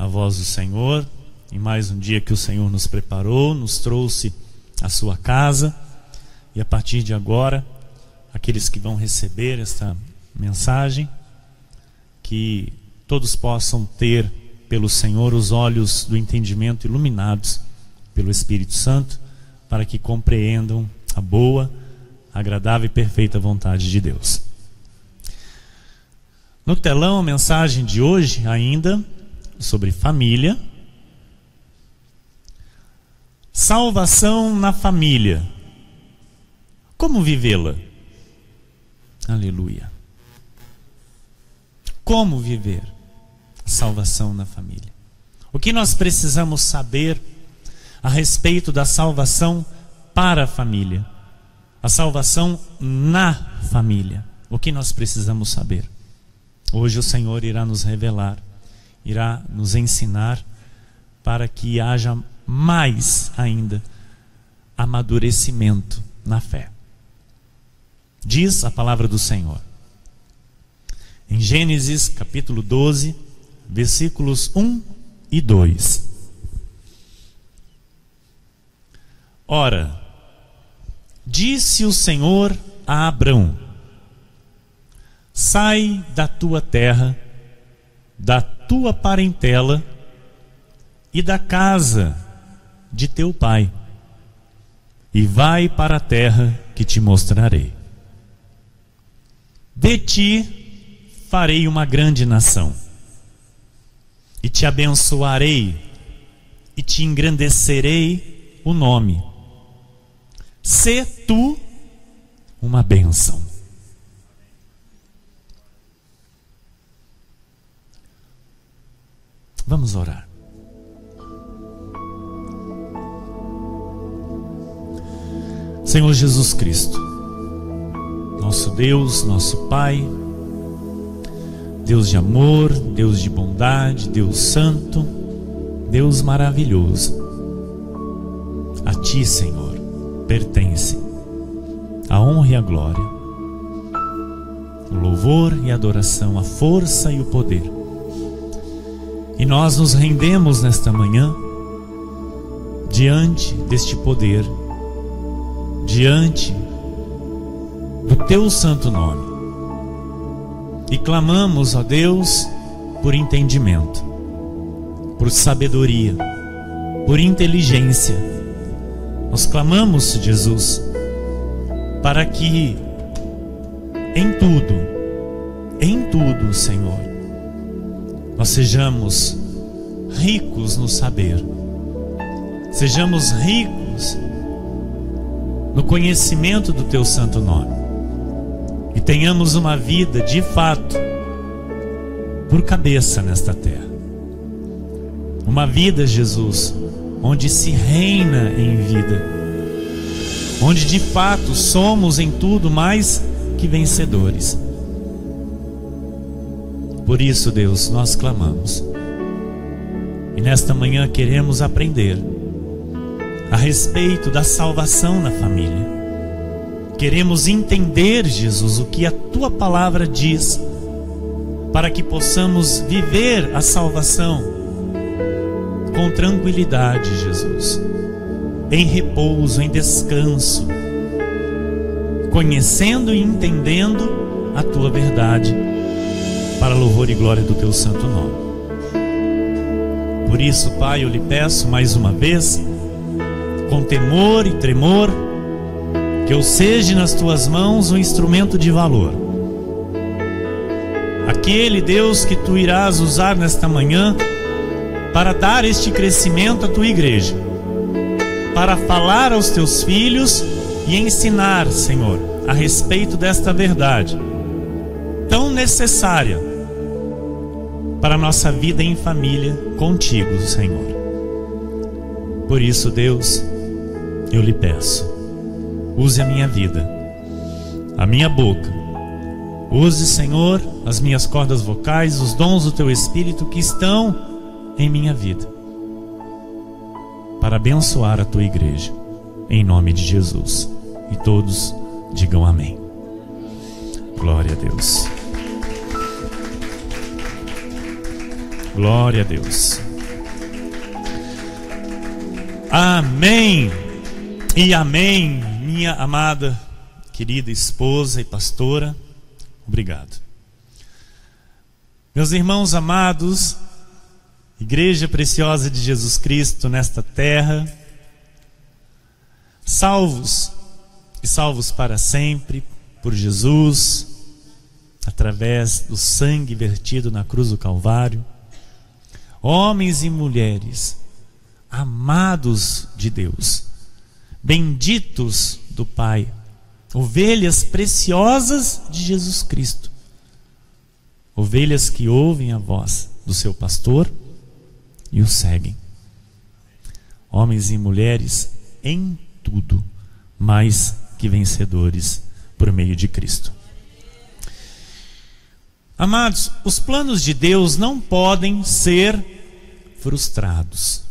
voz do Senhor, em mais um dia que o Senhor nos preparou, nos trouxe à sua casa, e a partir de agora, aqueles que vão receber esta mensagem, que todos possam ter pelo Senhor os olhos do entendimento iluminados pelo Espírito Santo, para que compreendam a boa, agradável e perfeita vontade de Deus. No telão, a mensagem de hoje ainda sobre família. Salvação na família. Como vivê-la? Aleluia. Como viver a salvação na família? O que nós precisamos saber a respeito da salvação para a família? A salvação na família. O que nós precisamos saber? Hoje o Senhor irá nos revelar, irá nos ensinar para que haja mais ainda amadurecimento na fé. Diz a palavra do Senhor em Gênesis capítulo 12, versículos 1 e 2. Ora, disse o Senhor a Abrão: sai da tua terra, da tua parentela e da casa de teu pai, e vai para a terra que te mostrarei. De ti farei uma grande nação, e te abençoarei, e te engrandecerei o nome. Sê tu uma bênção. Vamos orar. Senhor Jesus Cristo, nosso Deus, nosso Pai, Deus de amor, Deus de bondade, Deus santo, Deus maravilhoso. A Ti, Senhor, pertence a honra e a glória, o louvor e a adoração, a força e o poder. E nós nos rendemos nesta manhã diante deste poder, diante do Teu santo nome, e clamamos a Deus por entendimento, por sabedoria, por inteligência. Nós clamamos, Jesus, para que em tudo, Senhor, nós sejamos ricos no saber, sejamos ricos no conhecimento do Teu santo nome, e tenhamos uma vida de fato por cabeça nesta terra. Uma vida, Jesus, onde se reina em vida, onde de fato somos em tudo mais que vencedores. Por isso, Deus, nós clamamos, e nesta manhã queremos aprender a respeito da salvação na família. Queremos entender, Jesus, o que a Tua palavra diz, para que possamos viver a salvação com tranquilidade, Jesus, em repouso, em descanso, conhecendo e entendendo a Tua verdade, para louvor e glória do Teu santo nome. Por isso, Pai, eu lhe peço mais uma vez, com temor e tremor, que eu seja nas Tuas mãos um instrumento de valor, aquele, Deus, que Tu irás usar nesta manhã para dar este crescimento à Tua igreja, para falar aos Teus filhos e ensinar, Senhor, a respeito desta verdade tão necessária para a nossa vida em família contigo, Senhor. Por isso, Deus, eu lhe peço, use a minha vida, a minha boca, use, Senhor, as minhas cordas vocais, os dons do Teu Espírito que estão em minha vida, para abençoar a Tua igreja, em nome de Jesus. E todos digam amém. Glória a Deus. Glória a Deus. Amém e amém, minha amada, querida esposa e pastora, obrigado. Meus irmãos amados, Igreja Preciosa de Jesus Cristo nesta terra, salvos e salvos para sempre por Jesus, através do sangue vertido na cruz do Calvário, homens e mulheres amados de Deus, benditos do Pai, ovelhas preciosas de Jesus Cristo, ovelhas que ouvem a voz do seu pastor e o seguem, homens e mulheres em tudo, mais que vencedores por meio de Cristo. Amados, os planos de Deus não podem ser frustrados,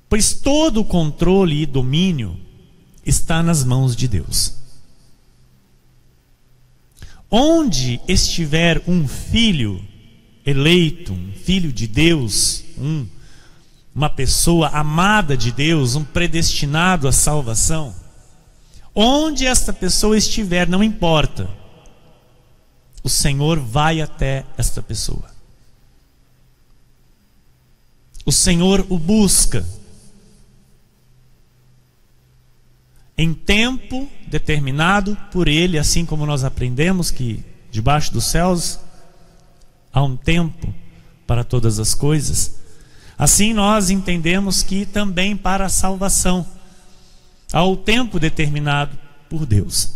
pois todo o controle e domínio está nas mãos de Deus. Onde estiver um filho eleito, um filho de Deus, uma pessoa amada de Deus, um predestinado à salvação, onde esta pessoa estiver, não importa, o Senhor vai até esta pessoa. O Senhor o busca. Em tempo determinado por Ele, assim como nós aprendemos que debaixo dos céus há um tempo para todas as coisas, assim nós entendemos que também para a salvação há o tempo determinado por Deus.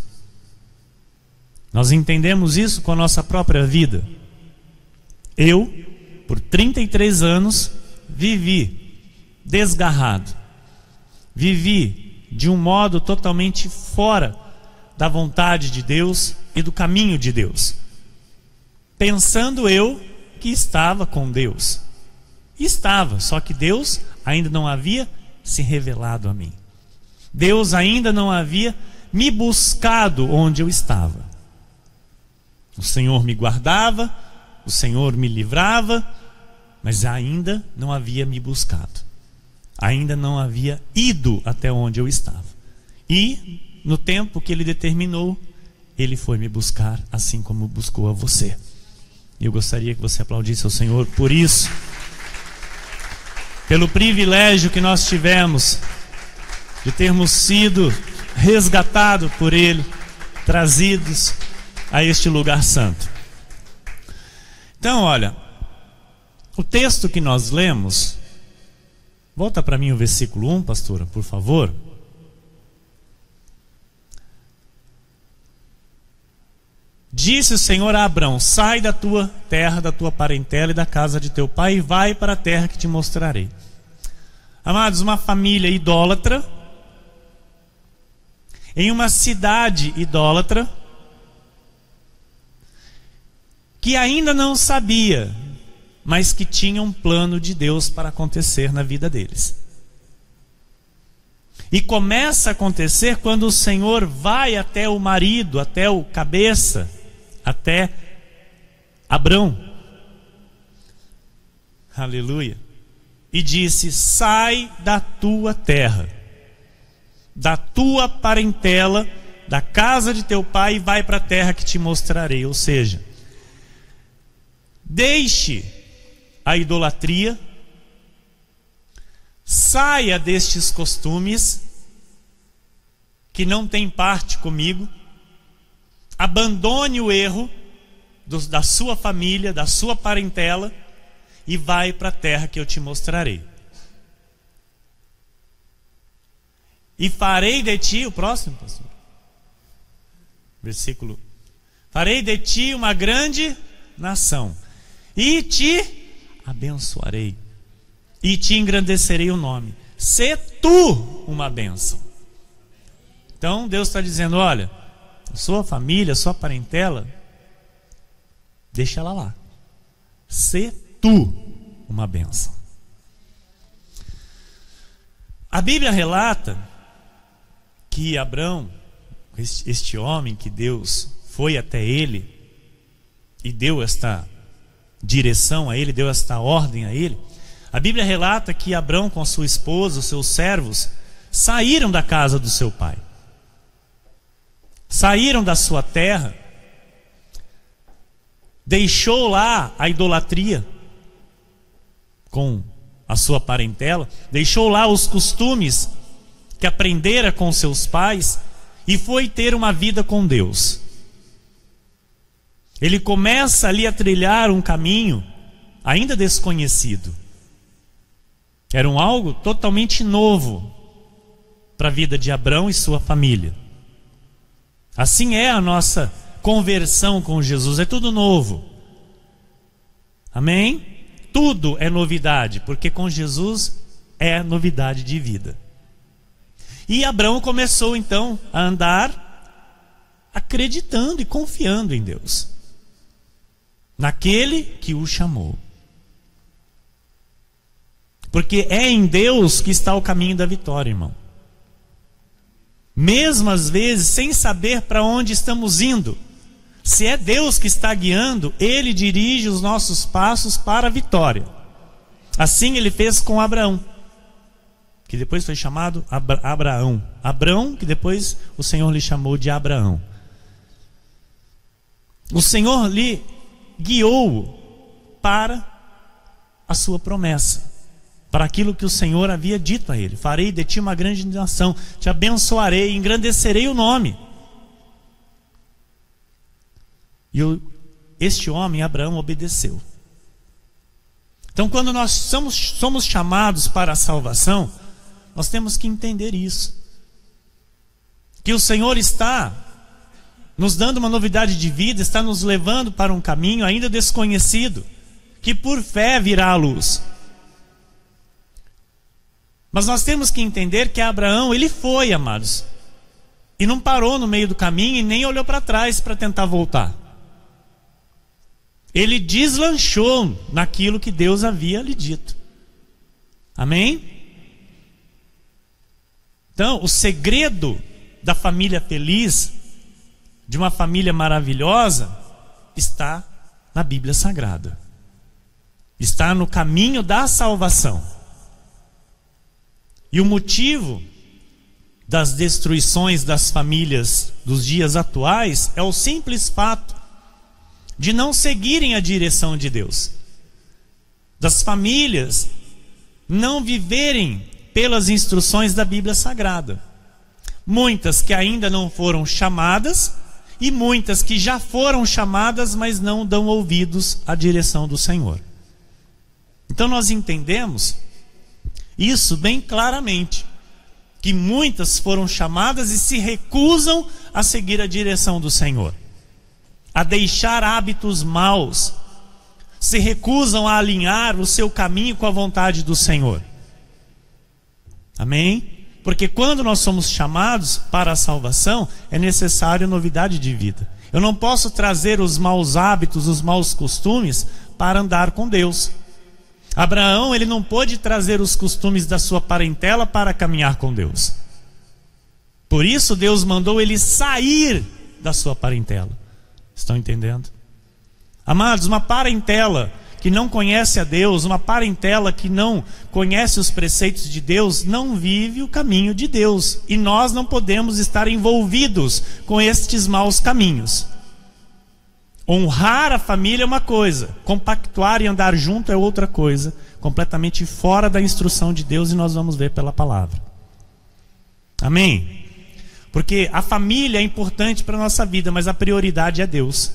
Nós entendemos isso com a nossa própria vida. Eu, por 33 anos, vivi desgarrado, vivi de um modo totalmente fora da vontade de Deus e do caminho de Deus, pensando eu que estava com Deus. E estava, só que Deus ainda não havia se revelado a mim. Deus ainda não havia me buscado onde eu estava. O Senhor me guardava, o Senhor me livrava, mas ainda não havia me buscado. Ainda não havia ido até onde eu estava. E no tempo que Ele determinou, Ele foi me buscar, assim como buscou a você. E eu gostaria que você aplaudisse ao Senhor por isso, pelo privilégio que nós tivemos de termos sido resgatados por Ele, trazidos a este lugar santo. Então, olha, o texto que nós lemos, volta para mim o versículo 1, pastora, por favor. Disse o Senhor a Abrão: sai da tua terra, da tua parentela e da casa de teu pai e vai para a terra que te mostrarei. Amados, uma família idólatra, em uma cidade idólatra, que ainda não sabia, mas que tinha um plano de Deus para acontecer na vida deles. E começa a acontecer quando o Senhor vai até o marido, até o cabeça, até Abrão. Aleluia. E disse: sai da tua terra, da tua parentela, da casa de teu pai e vai para a terra que te mostrarei. Ou seja, deixe a idolatria, saia destes costumes que não tem parte comigo, abandone o erro da sua família, da sua parentela e vai para a terra que eu te mostrarei. E farei de ti, o próximo, pastor, versículo: farei de ti uma grande nação e te abençoarei e te engrandecerei o nome. Sê tu uma bênção. Então Deus está dizendo: olha, a sua família, a sua parentela, deixa ela lá. Sê tu uma bênção. A Bíblia relata que Abrão, este homem que Deus foi até ele e deu esta direção a ele, deu esta ordem a ele. A Bíblia relata que Abrão, com a sua esposa, os seus servos, saíram da casa do seu pai. Saíram da sua terra, deixou lá a idolatria com a sua parentela, deixou lá os costumes que aprendera com seus pais e foi ter uma vida com Deus. Ele começa ali a trilhar um caminho ainda desconhecido. Era algo totalmente novo para a vida de Abrão e sua família. Assim é a nossa conversão com Jesus, é tudo novo. Amém? Tudo é novidade, porque com Jesus é novidade de vida. E Abrão começou então a andar acreditando e confiando em Deus, naquele que o chamou. Porque é em Deus que está o caminho da vitória, irmão. Mesmo às vezes sem saber para onde estamos indo, se é Deus que está guiando, Ele dirige os nossos passos para a vitória. Assim Ele fez com Abraão, que depois foi chamado Abraão. Abrão, que depois o Senhor lhe chamou de Abraão. O Senhor lhe guiou para a sua promessa, para aquilo que o Senhor havia dito a ele: farei de ti uma grande nação, te abençoarei, engrandecerei o nome. E este homem, Abraão, obedeceu. Então, quando nós somos chamados para a salvação, nós temos que entender isso, que o Senhor está nos dando uma novidade de vida, está nos levando para um caminho ainda desconhecido, que por fé virá à luz. Mas nós temos que entender que Abraão, ele foi, amados, e não parou no meio do caminho e nem olhou para trás para tentar voltar. Ele deslanchou naquilo que Deus havia lhe dito. Amém? Então, o segredo da família feliz, de uma família maravilhosa, está na Bíblia Sagrada. Está no caminho da salvação. E o motivo das destruições das famílias dos dias atuais é o simples fato de não seguirem a direção de Deus, das famílias não viverem pelas instruções da Bíblia Sagrada. Muitas que ainda não foram chamadas e muitas que já foram chamadas, mas não dão ouvidos à direção do Senhor. Então nós entendemos isso bem claramente, que muitas foram chamadas e se recusam a seguir a direção do Senhor, a deixar hábitos maus, se recusam a alinhar o seu caminho com a vontade do Senhor. Amém? Porque quando nós somos chamados para a salvação, é necessário novidade de vida. Eu não posso trazer os maus hábitos, os maus costumes para andar com Deus. Abraão, ele não pôde trazer os costumes da sua parentela para caminhar com Deus. Por isso Deus mandou ele sair da sua parentela. Estão entendendo? Amados, uma parentela que não conhece a Deus, uma parentela que não conhece os preceitos de Deus, não vive o caminho de Deus. E nós não podemos estar envolvidos com estes maus caminhos. Honrar a família é uma coisa, compactuar e andar junto é outra coisa, completamente fora da instrução de Deus, e nós vamos ver pela palavra. Amém? Porque a família é importante para a nossa vida, mas a prioridade é Deus.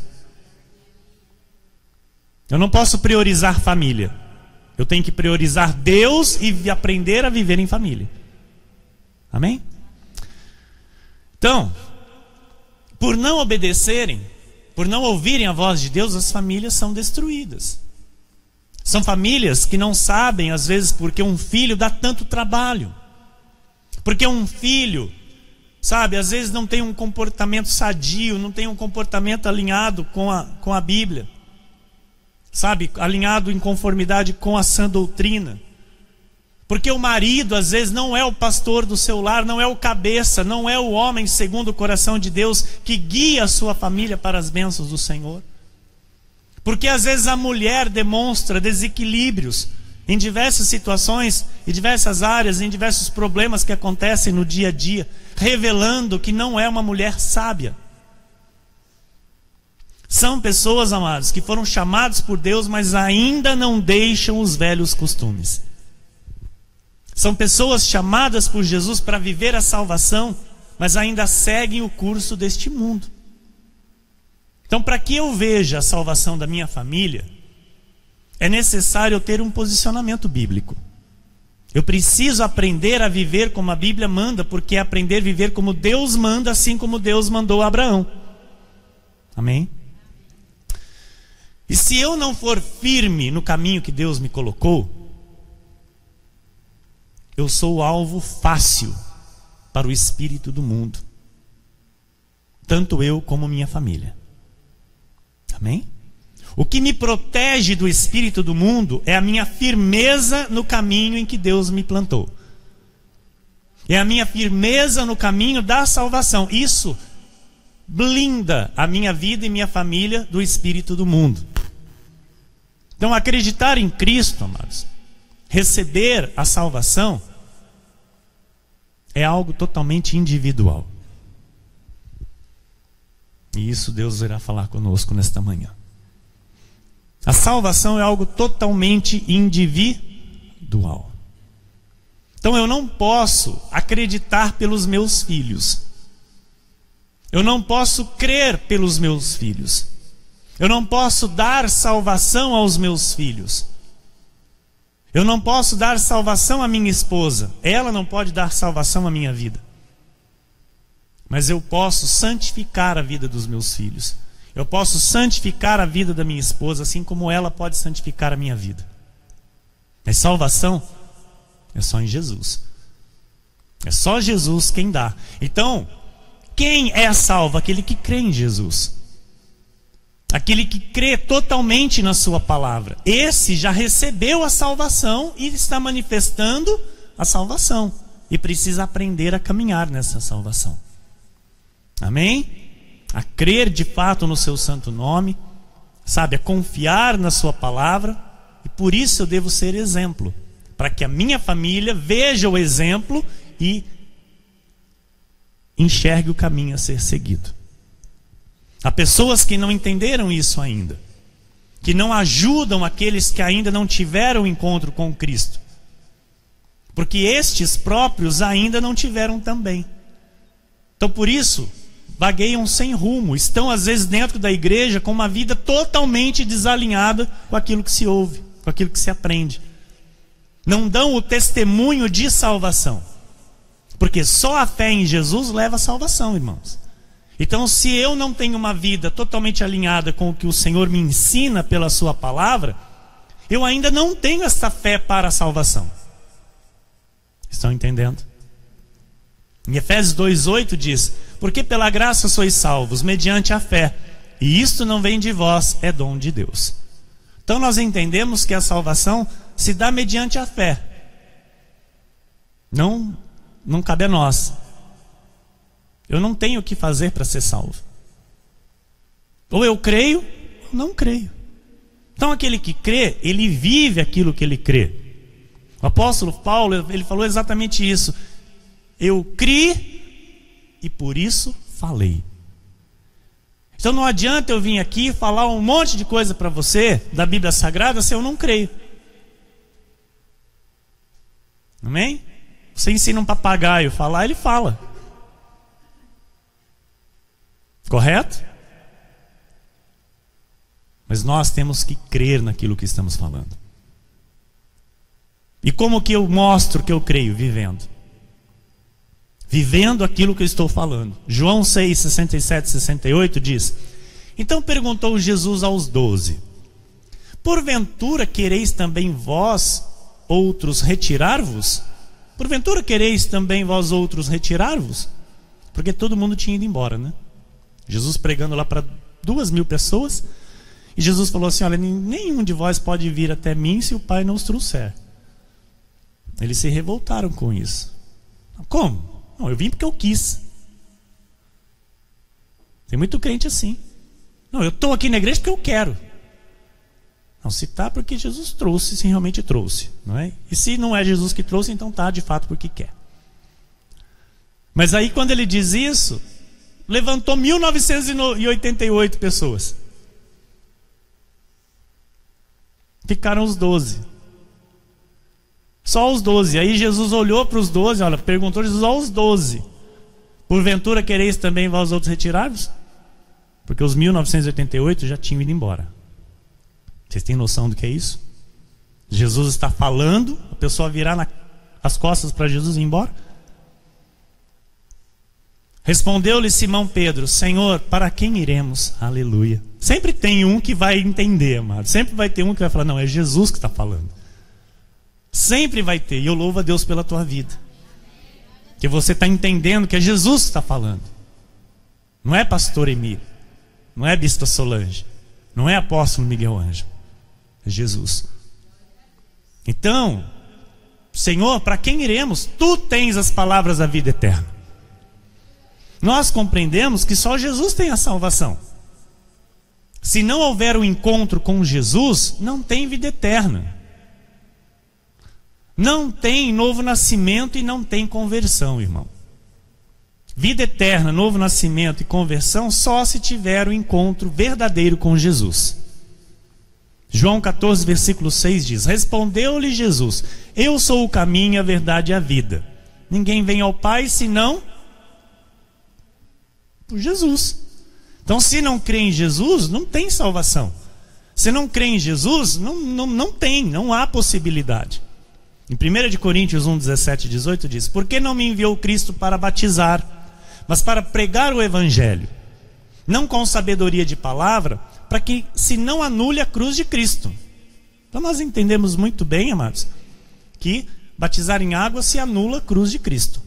Eu não posso priorizar família. Eu tenho que priorizar Deus e aprender a viver em família. Amém? Então, por não obedecerem, por não ouvirem a voz de Deus, as famílias são destruídas. São famílias que não sabem, às vezes, porque um filho dá tanto trabalho. Porque um filho, sabe, às vezes não tem um comportamento sadio, não tem um comportamento alinhado com a Bíblia. Sabe, alinhado em conformidade com a sã doutrina. Porque o marido, às vezes, não é o pastor do seu lar, não é o cabeça, não é o homem segundo o coração de Deus que guia a sua família para as bênçãos do Senhor. Porque às vezes a mulher demonstra desequilíbrios em diversas situações, em diversas áreas, em diversos problemas que acontecem no dia a dia, revelando que não é uma mulher sábia. São pessoas, amados, que foram chamados por Deus, mas ainda não deixam os velhos costumes. São pessoas chamadas por Jesus para viver a salvação, mas ainda seguem o curso deste mundo. Então, para que eu veja a salvação da minha família, é necessário eu ter um posicionamento bíblico. Eu preciso aprender a viver como a Bíblia manda, porque é aprender a viver como Deus manda, assim como Deus mandou a Abraão. Amém? E se eu não for firme no caminho que Deus me colocou, eu sou o alvo fácil para o espírito do mundo. Tanto eu como minha família. Amém? O que me protege do espírito do mundo é a minha firmeza no caminho em que Deus me plantou. É a minha firmeza no caminho da salvação. Isso blinda a minha vida e minha família do espírito do mundo. Então, acreditar em Cristo, amados, receber a salvação, é algo totalmente individual. E isso Deus irá falar conosco nesta manhã. A salvação é algo totalmente individual. Então eu não posso acreditar pelos meus filhos. Eu não posso crer pelos meus filhos. Eu não posso dar salvação aos meus filhos. Eu não posso dar salvação à minha esposa. Ela não pode dar salvação à minha vida. Mas eu posso santificar a vida dos meus filhos. Eu posso santificar a vida da minha esposa, assim como ela pode santificar a minha vida. Mas salvação é só em Jesus. É só Jesus quem dá. Então, quem é salvo? Aquele que crê em Jesus. Aquele que crê totalmente na sua palavra. Esse já recebeu a salvação e está manifestando a salvação. E precisa aprender a caminhar nessa salvação. Amém? A crer de fato no seu santo nome, sabe, a confiar na sua palavra, e por isso eu devo ser exemplo, para que a minha família veja o exemplo e enxergue o caminho a ser seguido. Há pessoas que não entenderam isso ainda, que não ajudam aqueles que ainda não tiveram encontro com Cristo, porque estes próprios ainda não tiveram também. Então por isso vagueiam sem rumo, estão às vezes dentro da igreja com uma vida totalmente desalinhada com aquilo que se ouve, com aquilo que se aprende. Não dão o testemunho de salvação, porque só a fé em Jesus leva à salvação, irmãos. Então, se eu não tenho uma vida totalmente alinhada com o que o Senhor me ensina pela sua palavra, eu ainda não tenho essa fé para a salvação. Estão entendendo? Em Efésios 2:8 diz: porque pela graça sois salvos, mediante a fé, e isto não vem de vós, é dom de Deus. Então nós entendemos que a salvação se dá mediante a fé. Não cabe a nós. Eu não tenho o que fazer para ser salvo. Ou eu creio, ou não creio. Então aquele que crê, ele vive aquilo que ele crê. O apóstolo Paulo, ele falou exatamente isso. Eu criei e por isso falei. Então não adianta eu vir aqui falar um monte de coisa para você da Bíblia Sagrada se eu não creio. Amém? Você ensina um papagaio a falar, ele fala. Correto? Mas nós temos que crer naquilo que estamos falando. E como que eu mostro que eu creio? Vivendo. Vivendo aquilo que eu estou falando. João 6, 67 e 68 diz: então perguntou Jesus aos 12: porventura quereis também vós outros retirar-vos? Porventura quereis também vós outros retirar-vos? Porque todo mundo tinha ido embora, né? Jesus pregando lá para 2.000 pessoas. E Jesus falou assim: olha, nenhum de vós pode vir até mim se o Pai não os trouxer. Eles se revoltaram com isso. Como? Não, eu vim porque eu quis. Tem muito crente assim. Não, eu estou aqui na igreja porque eu quero. Não, se está porque Jesus trouxe, se realmente trouxe, não é? E se não é Jesus que trouxe, então está de fato porque quer. Mas aí quando ele diz isso, levantou 1988 pessoas. Ficaram os 12. Só os 12. Aí Jesus olhou para os 12, olha, perguntou Jesus aos 12: porventura quereis também vós outros retirar-vos? Porque os 1988 já tinham ido embora. Vocês têm noção do que é isso? Jesus está falando, a pessoa virar as costas para Jesus e ir embora? Respondeu-lhe Simão Pedro: Senhor, para quem iremos? Aleluia. Sempre tem um que vai entender, amado. Sempre vai ter um que vai falar: não, é Jesus que está falando. Sempre vai ter. E eu louvo a Deus pela tua vida, que você está entendendo que é Jesus que está falando. Não é pastor Emílio, não é bispa Solange, não é apóstolo Miguel Ângelo, é Jesus. Então, Senhor, para quem iremos? Tu tens as palavras da vida eterna. Nós compreendemos que só Jesus tem a salvação. Se não houver um encontro com Jesus, não tem vida eterna. Não tem novo nascimento e não tem conversão, irmão. Vida eterna, novo nascimento e conversão só se tiver um encontro verdadeiro com Jesus. João 14, versículo 6 diz: respondeu-lhe Jesus: eu sou o caminho, a verdade e a vida. Ninguém vem ao Pai senão por Jesus. Então, se não crê em Jesus, não tem salvação. Se não crê em Jesus, não há possibilidade. Em 1 Coríntios 1, 17 e 18 diz: por que não me enviou Cristo para batizar, mas para pregar o Evangelho, não com sabedoria de palavra, para que se não anule a cruz de Cristo. Então nós entendemos muito bem, amados, que batizar em água se anula a cruz de Cristo.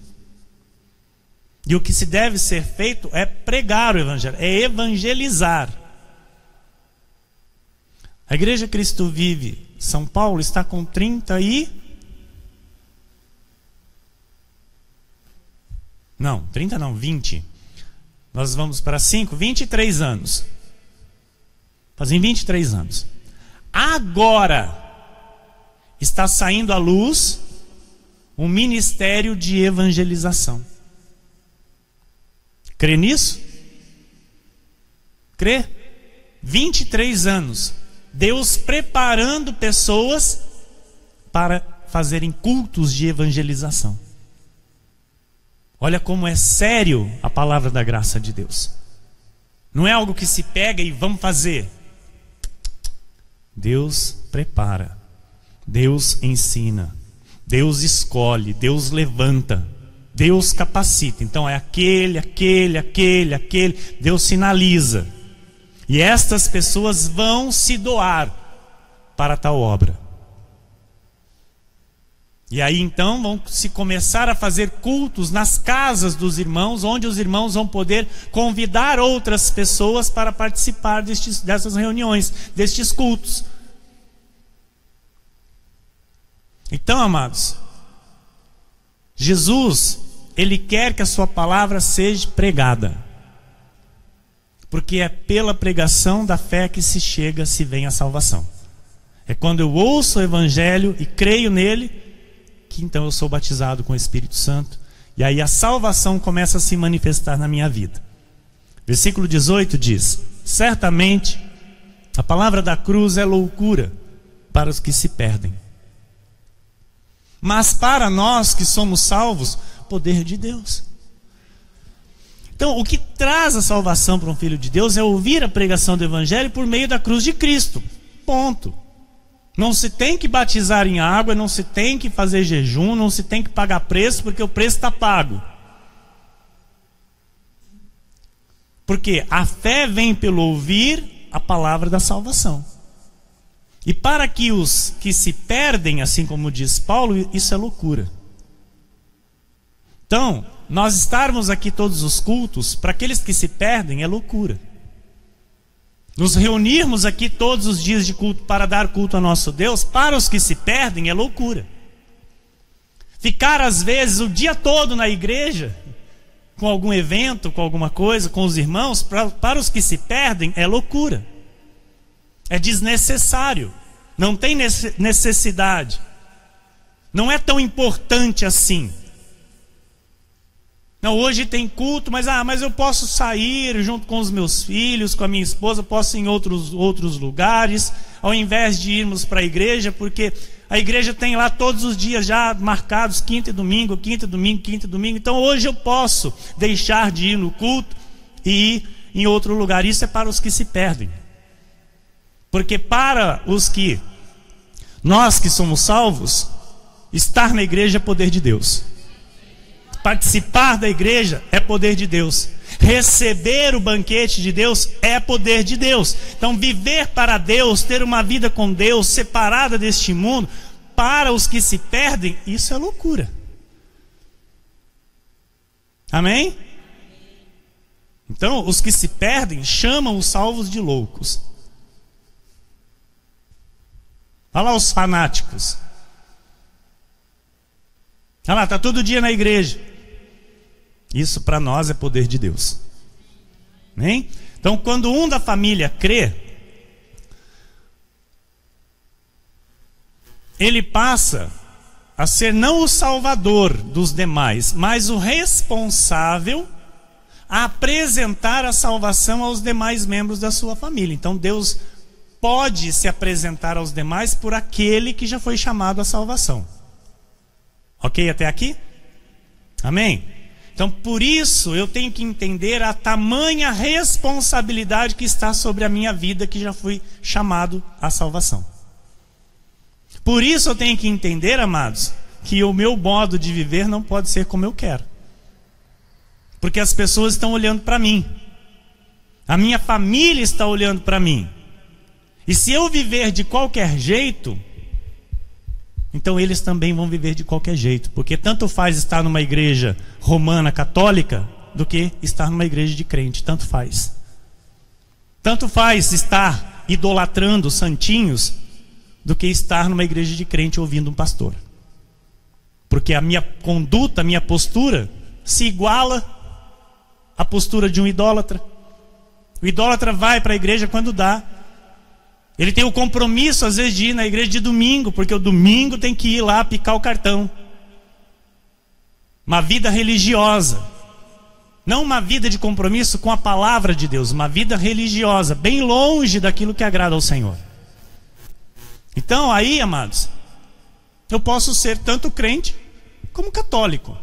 E o que se deve ser feito é pregar o Evangelho, é evangelizar. A Igreja Cristo Vive São Paulo está com 20. Nós vamos para 23 anos. Fazem 23 anos. Agora está saindo à luz um ministério de evangelização. Crê nisso? Crê? 23 anos. Deus preparando pessoas para fazerem cultos de evangelização. Olha como é sério a palavra da graça de Deus. Não é algo que se pega e vamos fazer. Deus prepara, Deus ensina, Deus escolhe, Deus levanta, Deus capacita. Então é aquele. Deus sinaliza. E estas pessoas vão se doar para tal obra. E aí então vão se começar a fazer cultos nas casas dos irmãos, onde os irmãos vão poder convidar outras pessoas para participar dessas reuniões, destes cultos. Então, amados, Jesus, Ele quer que a sua palavra seja pregada, porque é pela pregação da fé que se vem a salvação. É quando eu ouço o Evangelho e creio nele, que então eu sou batizado com o Espírito Santo, e aí a salvação começa a se manifestar na minha vida. Versículo 18 diz: certamente a palavra da cruz é loucura para os que se perdem, mas para nós que somos salvos, poder de Deus. Então, o que traz a salvação para um filho de Deus é ouvir a pregação do Evangelho por meio da cruz de Cristo. Ponto. Não se tem que batizar em água, não se tem que fazer jejum, não se tem que pagar preço, porque o preço está pago. Porque a fé vem pelo ouvir a palavra da salvação. E para que os que se perdem, assim como diz Paulo, isso é loucura. Então, nós estarmos aqui todos os cultos, para aqueles que se perdem, é loucura. Nos reunirmos aqui todos os dias de culto para dar culto a nosso Deus, para os que se perdem, é loucura. Ficar às vezes o dia todo na igreja, com algum evento, com alguma coisa, com os irmãos, para os que se perdem, é loucura. É desnecessário. não tem necessidade, não é tão importante assim. Não, hoje tem culto, mas eu posso sair junto com os meus filhos, com a minha esposa, posso ir em outros lugares, ao invés de irmos para a igreja, porque a igreja tem lá todos os dias já marcados, quinta e domingo, quinta e domingo, quinta e domingo. Então hoje eu posso deixar de ir no culto e ir em outro lugar. Isso é para os que se perdem. Porque para nós que somos salvos, estar na igreja é poder de Deus. Participar da igreja é poder de Deus. Receber o banquete de Deus é poder de Deus. Então viver para Deus, ter uma vida com Deus, separada deste mundo, para os que se perdem, isso é loucura. Amém? Então os que se perdem chamam os salvos de loucos. Olha lá os fanáticos. Olha lá, está todo dia na igreja. Isso para nós é poder de Deus. Amém? Então quando um da família crê, ele passa a ser não o salvador dos demais, mas o responsável a apresentar a salvação aos demais membros da sua família. Então Deus pode se apresentar aos demais por aquele que já foi chamado à salvação. Ok até aqui? Amém? Então por isso eu tenho que entender a tamanha responsabilidade que está sobre a minha vida, que já fui chamado à salvação. Por isso eu tenho que entender, amados, que o meu modo de viver não pode ser como eu quero. Porque as pessoas estão olhando para mim. A minha família está olhando para mim. E se eu viver de qualquer jeito, então eles também vão viver de qualquer jeito. Porque tanto faz estar numa igreja romana católica do que estar numa igreja de crente. Tanto faz. Tanto faz estar idolatrando santinhos do que estar numa igreja de crente ouvindo um pastor. Porque a minha conduta, a minha postura se iguala à postura de um idólatra. O idólatra vai para a igreja quando dá. Ele tem o compromisso às vezes de ir na igreja de domingo, porque o domingo tem que ir lá picar o cartão. Uma vida religiosa. Não uma vida de compromisso com a palavra de Deus, uma vida religiosa, bem longe daquilo que agrada ao Senhor. Então aí, amados, eu posso ser tanto crente como católico.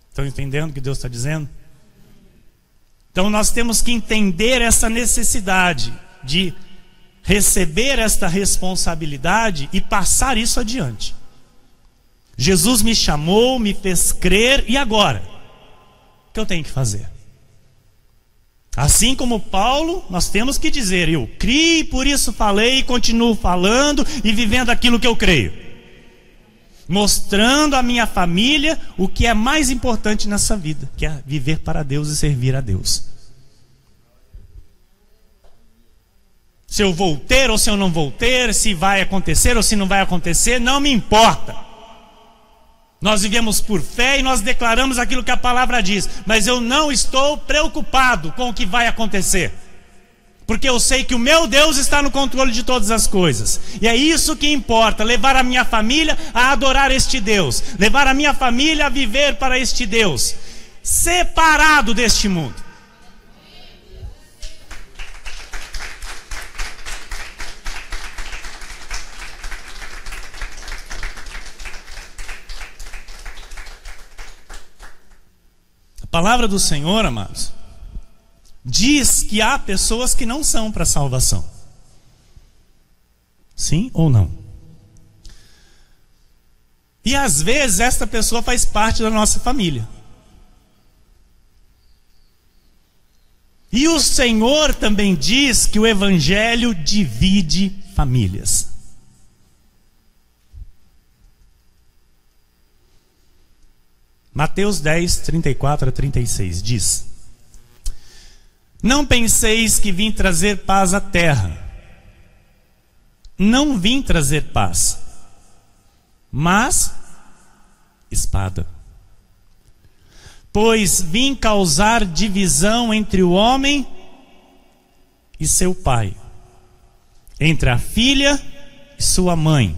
Estão entendendo o que Deus está dizendo? Então nós temos que entender essa necessidade de receber esta responsabilidade e passar isso adiante. Jesus me chamou, me fez crer, e agora? O que eu tenho que fazer? Assim como Paulo, nós temos que dizer: eu criei, por isso falei, e continuo falando e vivendo aquilo que eu creio, mostrando à minha família o que é mais importante nessa vida, que é viver para Deus e servir a Deus. Se eu vou ter ou se eu não vou ter, se vai acontecer ou se não vai acontecer, não me importa. Nós vivemos por fé e nós declaramos aquilo que a palavra diz, mas eu não estou preocupado com o que vai acontecer, porque eu sei que o meu Deus está no controle de todas as coisas, e é isso que importa: levar a minha família a adorar este Deus, levar a minha família a viver para este Deus, separado deste mundo. A palavra do Senhor, amados, diz que há pessoas que não são para salvação. Sim ou não? E às vezes esta pessoa faz parte da nossa família. E o Senhor também diz que o Evangelho divide famílias. Mateus 10, 34 a 36 diz: não penseis que vim trazer paz à terra. Não vim trazer paz, mas espada. Pois vim causar divisão entre o homem e seu pai, entre a filha e sua mãe,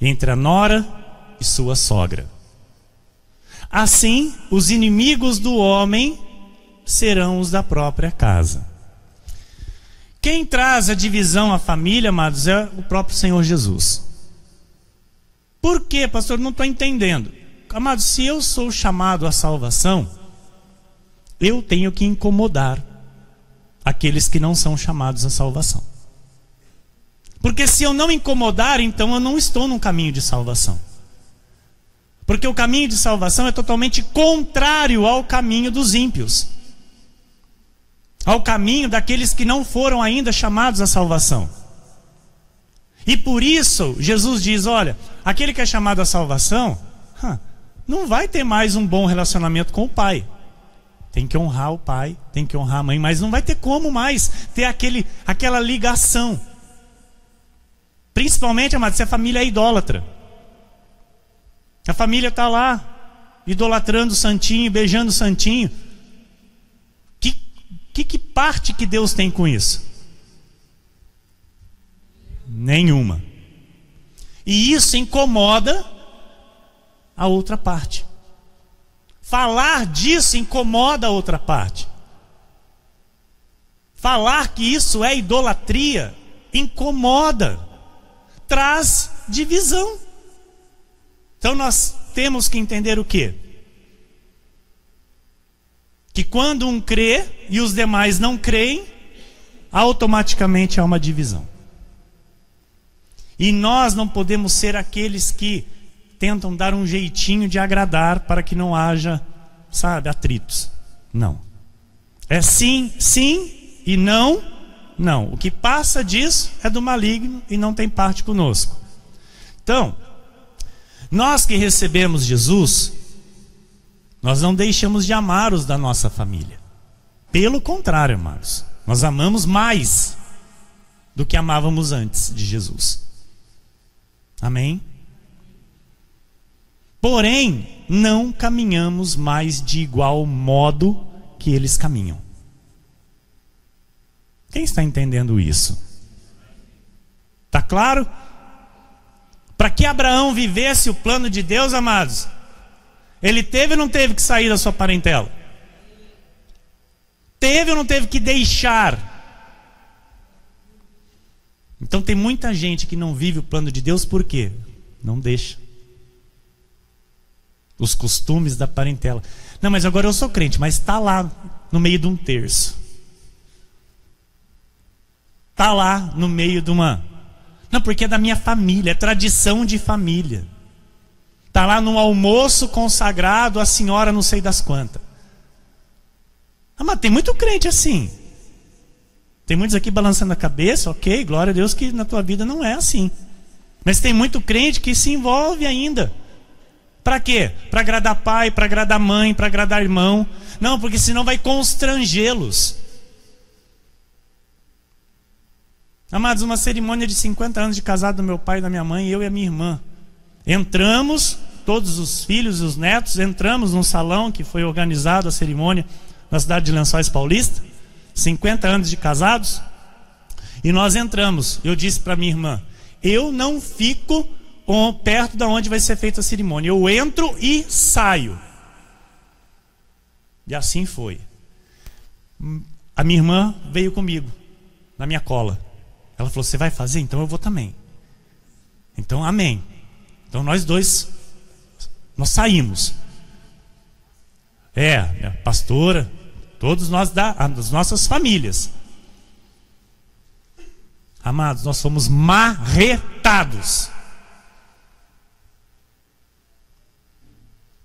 entre a nora e sua sogra. Assim, os inimigos do homem serão os da própria casa. Quem traz a divisão à família, amados, é o próprio Senhor Jesus. Por quê, pastor? Não estou entendendo. Amados, se eu sou chamado à salvação, eu tenho que incomodar aqueles que não são chamados à salvação. Porque se eu não incomodar, então eu não estou num caminho de salvação. Porque o caminho de salvação é totalmente contrário ao caminho dos ímpios, ao caminho daqueles que não foram ainda chamados à salvação. E por isso Jesus diz, olha, aquele que é chamado à salvação não vai ter mais um bom relacionamento com o pai. Tem que honrar o pai, tem que honrar a mãe, mas não vai ter como mais ter aquela ligação. Principalmente, amado, se a família é idólatra. A família está lá, idolatrando o santinho, beijando o santinho. Que parte que Deus tem com isso? Nenhuma. E isso incomoda a outra parte. Falar disso incomoda a outra parte. Falar que isso é idolatria incomoda, traz divisão. Então nós temos que entender o quê? Que quando um crê e os demais não creem, automaticamente há uma divisão. E nós não podemos ser aqueles que tentam dar um jeitinho de agradar para que não haja, atritos. Não. É sim, sim, e não, não. O que passa disso é do maligno e não tem parte conosco. Então, nós que recebemos Jesus, nós não deixamos de amar os da nossa família. Pelo contrário, amados, nós amamos mais do que amávamos antes de Jesus. Amém? Porém, não caminhamos mais de igual modo que eles caminham. Quem está entendendo isso? Está claro? Para que Abraão vivesse o plano de Deus, amados, ele teve ou não teve que sair da sua parentela? Teve ou não teve que deixar? Então tem muita gente que não vive o plano de Deus, por quê? Não deixa. Os costumes da parentela. Não, mas agora eu sou crente, mas está lá no meio de um terço. Está lá no meio de uma... Não, porque é da minha família, é tradição de família. Está lá no almoço consagrado a senhora não sei das quantas. Mas tem muito crente assim. Tem muitos aqui balançando a cabeça, ok, glória a Deus que na tua vida não é assim. Mas tem muito crente que se envolve ainda. Para quê? Para agradar pai, para agradar mãe, para agradar irmão. Não, porque senão vai constrangê-los. Amados, uma cerimônia de 50 anos de casado do meu pai e da minha mãe, eu e a minha irmã. Entramos, todos os filhos e os netos, entramos num salão que foi organizado a cerimônia na cidade de Lençóis Paulista. 50 anos de casados. E nós entramos. Eu disse para minha irmã, eu não fico perto de onde vai ser feita a cerimônia. Eu entro e saio. E assim foi. A minha irmã veio comigo, na minha cola. Ela falou, você vai fazer? Então eu vou também. Então amém. Então nós dois, nós saímos. A pastora, todos nós das nossas famílias. Amados, nós fomos marretados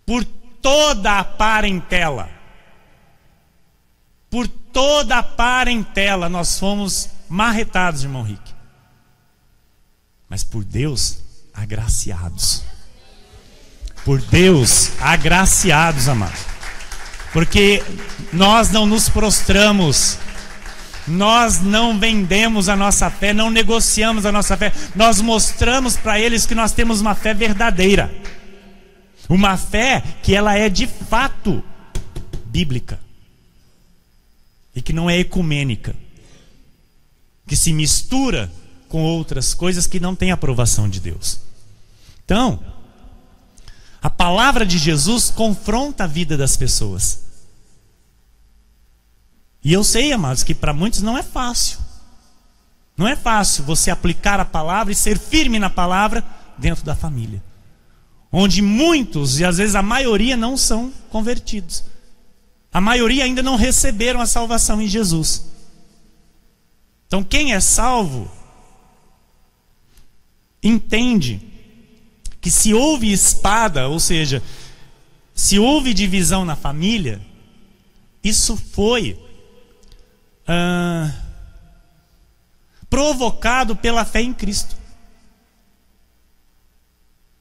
por toda a parentela. Por toda a parentela nós fomos marretados, irmão Rick. Mas por Deus, agraciados. Por Deus, agraciados, amados. Porque nós não nos prostramos, nós não vendemos a nossa fé, não negociamos a nossa fé. Nós mostramos para eles que nós temos uma fé verdadeira. Uma fé que ela é de fato bíblica. E que não é ecumênica. Que se mistura com outras coisas que não têm aprovação de Deus. Então, a palavra de Jesus confronta a vida das pessoas. E eu sei, amados, que para muitos não é fácil. Não é fácil você aplicar a palavra e ser firme na palavra dentro da família, onde muitos, e às vezes a maioria, não são convertidos. A maioria ainda não receberam a salvação em Jesus. Então quem é salvo entende que se houve espada, ou seja, se houve divisão na família, isso foi provocado pela fé em Cristo.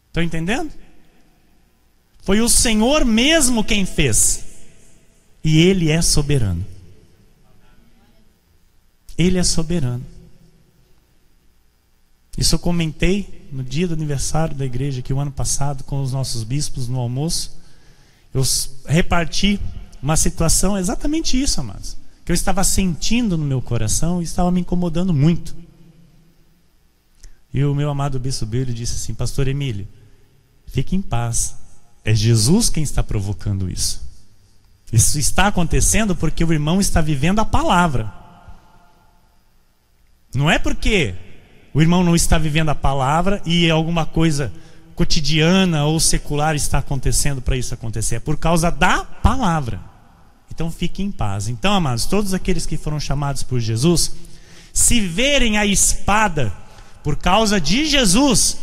Estão entendendo? Foi o Senhor mesmo quem fez. E Ele é soberano. Ele é soberano. Isso eu comentei no dia do aniversário da igreja aqui o ano passado com os nossos bispos no almoço. Eu reparti uma situação, exatamente isso, amados, que eu estava sentindo no meu coração e estava me incomodando muito. E o meu amado bispo Bílio disse assim: pastor Emílio, fique em paz, é Jesus quem está provocando isso. Isso está acontecendo porque o irmão está vivendo a palavra. Não é porque o irmão não está vivendo a palavra e alguma coisa cotidiana ou secular está acontecendo para isso acontecer. É por causa da palavra. Então fique em paz. Então, amados, todos aqueles que foram chamados por Jesus, se verem a espada por causa de Jesus,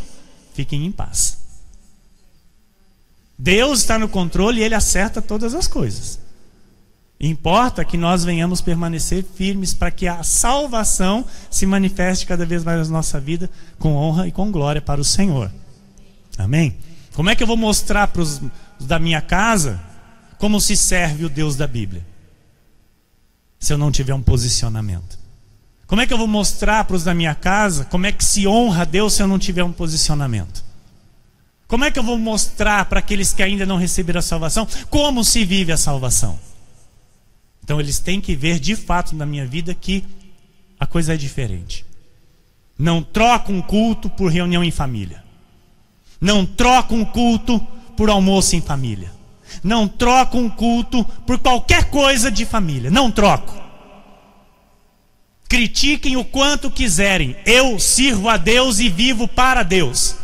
fiquem em paz. Deus está no controle e Ele acerta todas as coisas. Importa que nós venhamos permanecer firmes para que a salvação se manifeste cada vez mais na nossa vida com honra e com glória para o Senhor. Amém? Como é que eu vou mostrar para os da minha casa como se serve o Deus da Bíblia, se eu não tiver um posicionamento? Como é que eu vou mostrar para os da minha casa como é que se honra a Deus se eu não tiver um posicionamento? Como é que eu vou mostrar para aqueles que ainda não receberam a salvação como se vive a salvação? Então eles têm que ver de fato na minha vida que a coisa é diferente. Não troca um culto por reunião em família. Não troca um culto por almoço em família. Não troca um culto por qualquer coisa de família. Não troco. Critiquem o quanto quiserem. Eu sirvo a Deus e vivo para Deus.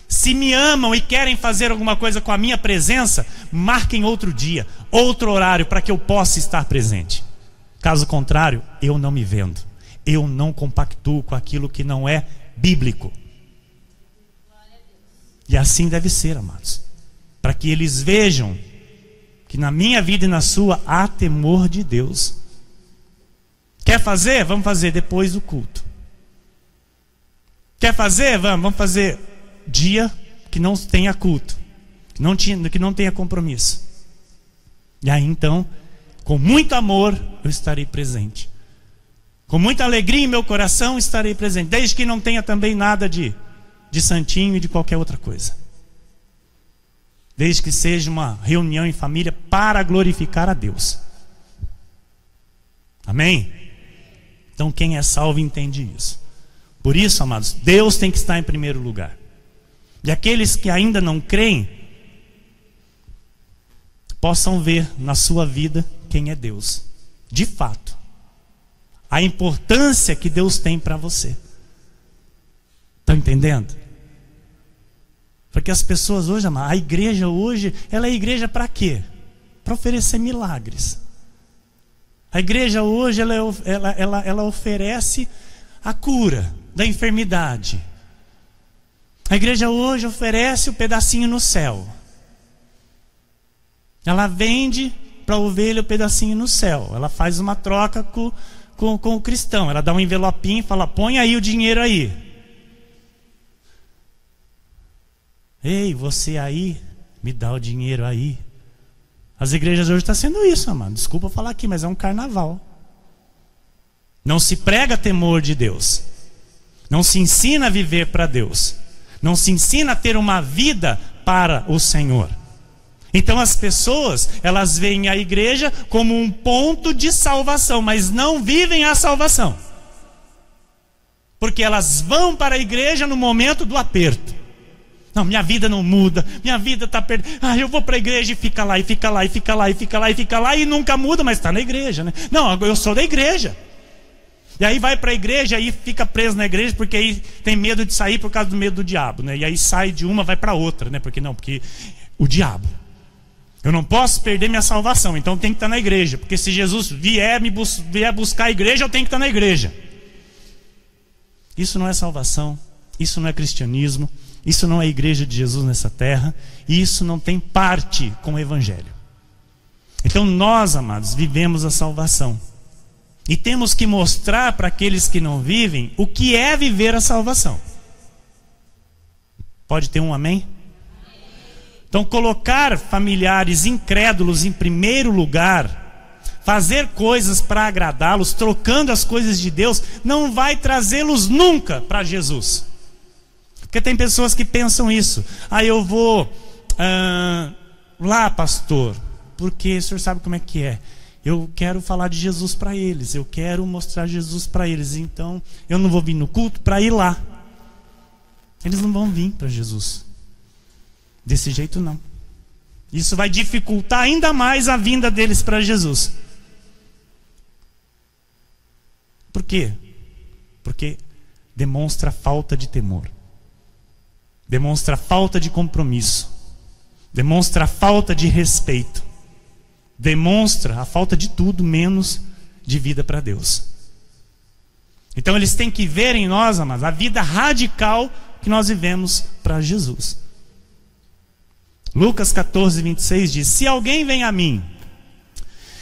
Se me amam e querem fazer alguma coisa com a minha presença, marquem outro dia, outro horário, para que eu possa estar presente. Caso contrário, eu não me vendo. Eu não compactuo com aquilo que não é bíblico. E assim deve ser, amados. Para que eles vejam que na minha vida e na sua há temor de Deus. Quer fazer? Vamos fazer depois do culto. Quer fazer? Vamos fazer dia que não tenha culto, que não tenha compromisso. E aí então, com muito amor, eu estarei presente. Com muita alegria em meu coração, estarei presente. Desde que não tenha também nada de santinho e de qualquer outra coisa. Desde que seja uma reunião em família para glorificar a Deus. Amém? Então quem é salvo entende isso. Por isso, amados, Deus tem que estar em primeiro lugar. E aqueles que ainda não creem possam ver na sua vida quem é Deus, de fato, a importância que Deus tem para você. Estão entendendo? Porque as pessoas hoje, a igreja hoje, ela é igreja para quê? Para oferecer milagres. A igreja hoje, ela oferece a cura da enfermidade. A igreja hoje oferece o pedacinho no céu. Ela vende para a ovelha o pedacinho no céu. Ela faz uma troca com o cristão. Ela dá um envelopinho e fala: põe aí o dinheiro aí. Ei, você aí, me dá o dinheiro aí. As igrejas hoje estão sendo isso, amado. Desculpa falar aqui, mas é um carnaval. Não se prega temor de Deus. Não se ensina a viver para Deus. Não se ensina a ter uma vida para o Senhor. Então as pessoas, elas veem a igreja como um ponto de salvação, mas não vivem a salvação. Porque elas vão para a igreja no momento do aperto. Não, minha vida não muda, minha vida está perdida. Ah, eu vou para a igreja e fica lá, e fica lá, e fica lá, e fica lá, e fica lá, e nunca muda, mas está na igreja, né? Não, eu sou da igreja. E aí vai para a igreja e fica preso na igreja, porque aí tem medo de sair por causa do medo do diabo, né? E aí sai de uma, vai para outra, né? Porque o diabo. Eu não posso perder minha salvação, então tem que estar na igreja. Porque se Jesus vier buscar a igreja, eu tenho que estar na igreja. Isso não é salvação, isso não é cristianismo, isso não é a igreja de Jesus nessa terra, e isso não tem parte com o evangelho. Então nós, amados, vivemos a salvação. E temos que mostrar para aqueles que não vivem o que é viver a salvação. Pode ter um amém? Então colocar familiares incrédulos em primeiro lugar, fazer coisas para agradá-los, trocando as coisas de Deus, não vai trazê-los nunca para Jesus. Porque tem pessoas que pensam isso. Ah, eu vou lá, pastor, porque o senhor sabe como é que é. Eu quero falar de Jesus para eles, eu quero mostrar Jesus para eles, então eu não vou vir no culto para ir lá. Eles não vão vir para Jesus. Desse jeito não. Isso vai dificultar ainda mais a vinda deles para Jesus. Por quê? Porque demonstra falta de temor. Demonstra falta de compromisso. Demonstra falta de respeito. Demonstra a falta de tudo menos de vida para Deus. Então eles têm que ver em nós, amados, a vida radical que nós vivemos para Jesus. Lucas 14, 26 diz: se alguém vem a mim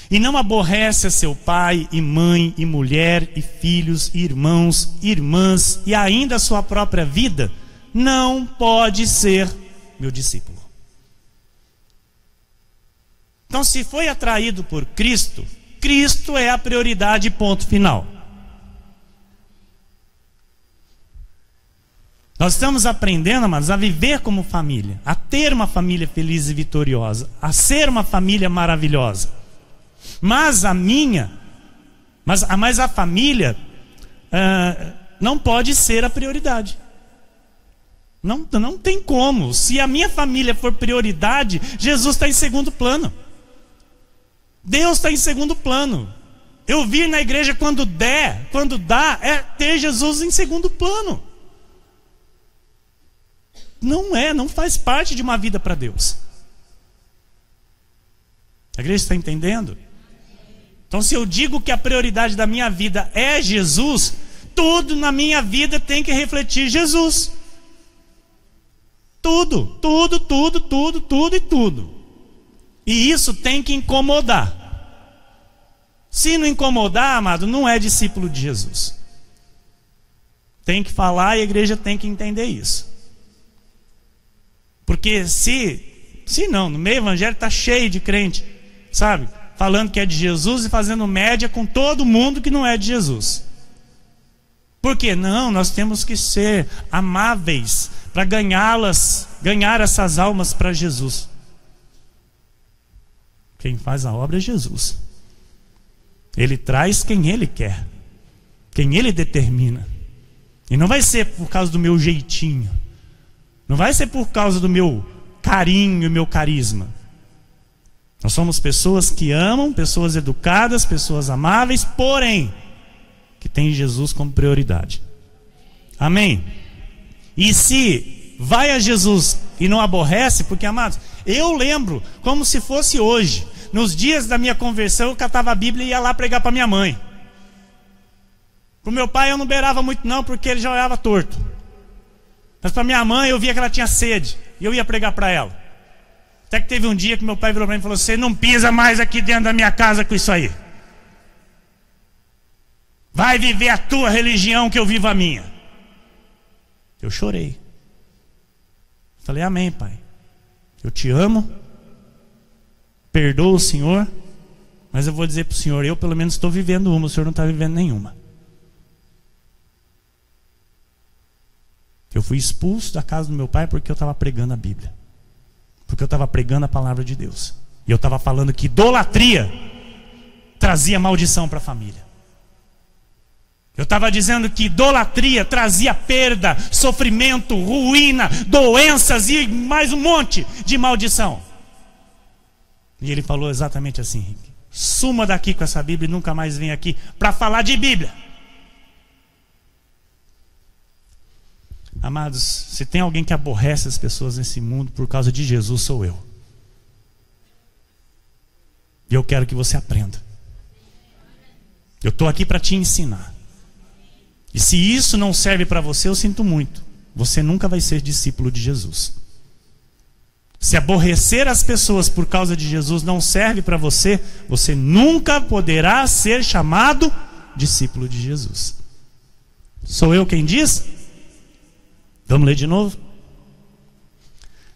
e não aborrece a seu pai e mãe e mulher e filhos e irmãos e irmãs e ainda a sua própria vida, não pode ser meu discípulo. Então, se foi atraído por Cristo, Cristo é a prioridade, ponto final. Nós estamos aprendendo, amados, a viver como família, a ter uma família feliz e vitoriosa, a ser uma família maravilhosa. Mas a família não pode ser a prioridade. Não tem como. Se a minha família for prioridade, Jesus está em segundo plano. Deus está em segundo plano. Eu vir na igreja quando dá, é ter Jesus em segundo plano. Não faz parte de uma vida para Deus. A igreja está entendendo? Então, se eu digo que a prioridade da minha vida é Jesus, tudo na minha vida tem que refletir Jesus. Tudo. E isso tem que incomodar. Se não incomodar, amado, não é discípulo de Jesus. Tem que falar e a igreja tem que entender isso. Porque se não, no meio evangélico está cheio de crente, sabe? Falando que é de Jesus e fazendo média com todo mundo que não é de Jesus. Por quê? Não, nós temos que ser amáveis para ganhar essas almas para Jesus. Quem faz a obra é Jesus. Ele traz quem Ele quer, quem Ele determina. E não vai ser por causa do meu jeitinho, não vai ser por causa do meu carinho e meu carisma. Nós somos pessoas que amam, pessoas educadas, pessoas amáveis, porém que tem Jesus como prioridade. Amém? E se vai a Jesus e não aborrece, porque, amados, eu lembro como se fosse hoje. Nos dias da minha conversão, eu catava a Bíblia e ia lá pregar para minha mãe. Para o meu pai eu não beirava muito não, porque ele já olhava torto. Mas para minha mãe eu via que ela tinha sede, e eu ia pregar para ela. Até que teve um dia que meu pai virou para mim e falou: você não pisa mais aqui dentro da minha casa com isso aí. Vai viver a tua religião que eu vivo a minha. Eu chorei. Falei: amém, pai. Eu te amo. Perdoa o Senhor. Mas eu vou dizer para o Senhor: eu pelo menos estou vivendo uma, o Senhor não está vivendo nenhuma. Eu fui expulso da casa do meu pai porque eu estava pregando a Bíblia. Porque eu estava pregando a palavra de Deus. E eu estava falando que idolatria trazia maldição para a família. Eu estava dizendo que idolatria trazia perda, sofrimento, ruína, doenças e mais um monte de maldição. E ele falou exatamente assim: Henrique, suma daqui com essa Bíblia e nunca mais vem aqui para falar de Bíblia. Amados, se tem alguém que aborrece as pessoas nesse mundo por causa de Jesus, sou eu. E eu quero que você aprenda. Eu estou aqui para te ensinar. E se isso não serve para você, eu sinto muito. Você nunca vai ser discípulo de Jesus. Se aborrecer as pessoas por causa de Jesus não serve para você, você nunca poderá ser chamado discípulo de Jesus. Sou eu quem diz? Vamos ler de novo?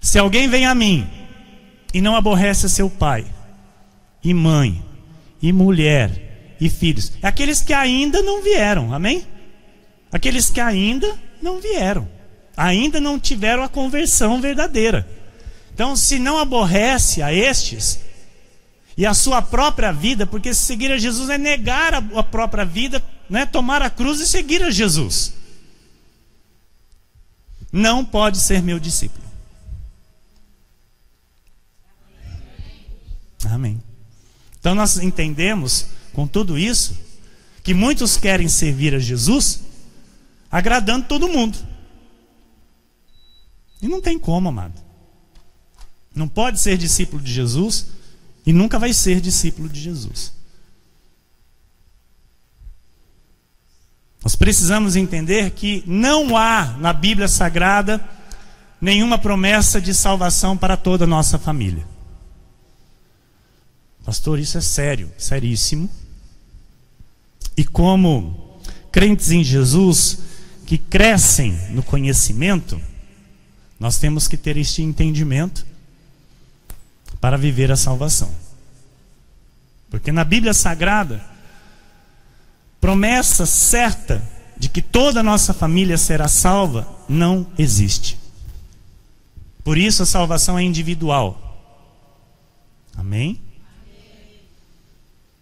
Se alguém vem a mim e não aborrece seu pai, e mãe, e mulher, e filhos, é aqueles que ainda não vieram, amém? Aqueles que ainda não vieram, ainda não tiveram a conversão verdadeira. Então, se não aborrece a estes e a sua própria vida, porque seguir a Jesus é negar a própria vida, né? Tomar a cruz e seguir a Jesus, não pode ser meu discípulo. Amém. Então nós entendemos com tudo isso que muitos querem servir a Jesus agradando todo mundo. E não tem como, amado. Não pode ser discípulo de Jesus e nunca vai ser discípulo de Jesus. Nós precisamos entender que não há na Bíblia Sagrada nenhuma promessa de salvação para toda a nossa família. Pastor, isso é sério, seríssimo. E como crentes em Jesus que crescem no conhecimento, nós temos que ter este entendimento para viver a salvação. Porque na Bíblia Sagrada, promessa certa de que toda a nossa família será salva não existe. Por isso a salvação é individual. Amém?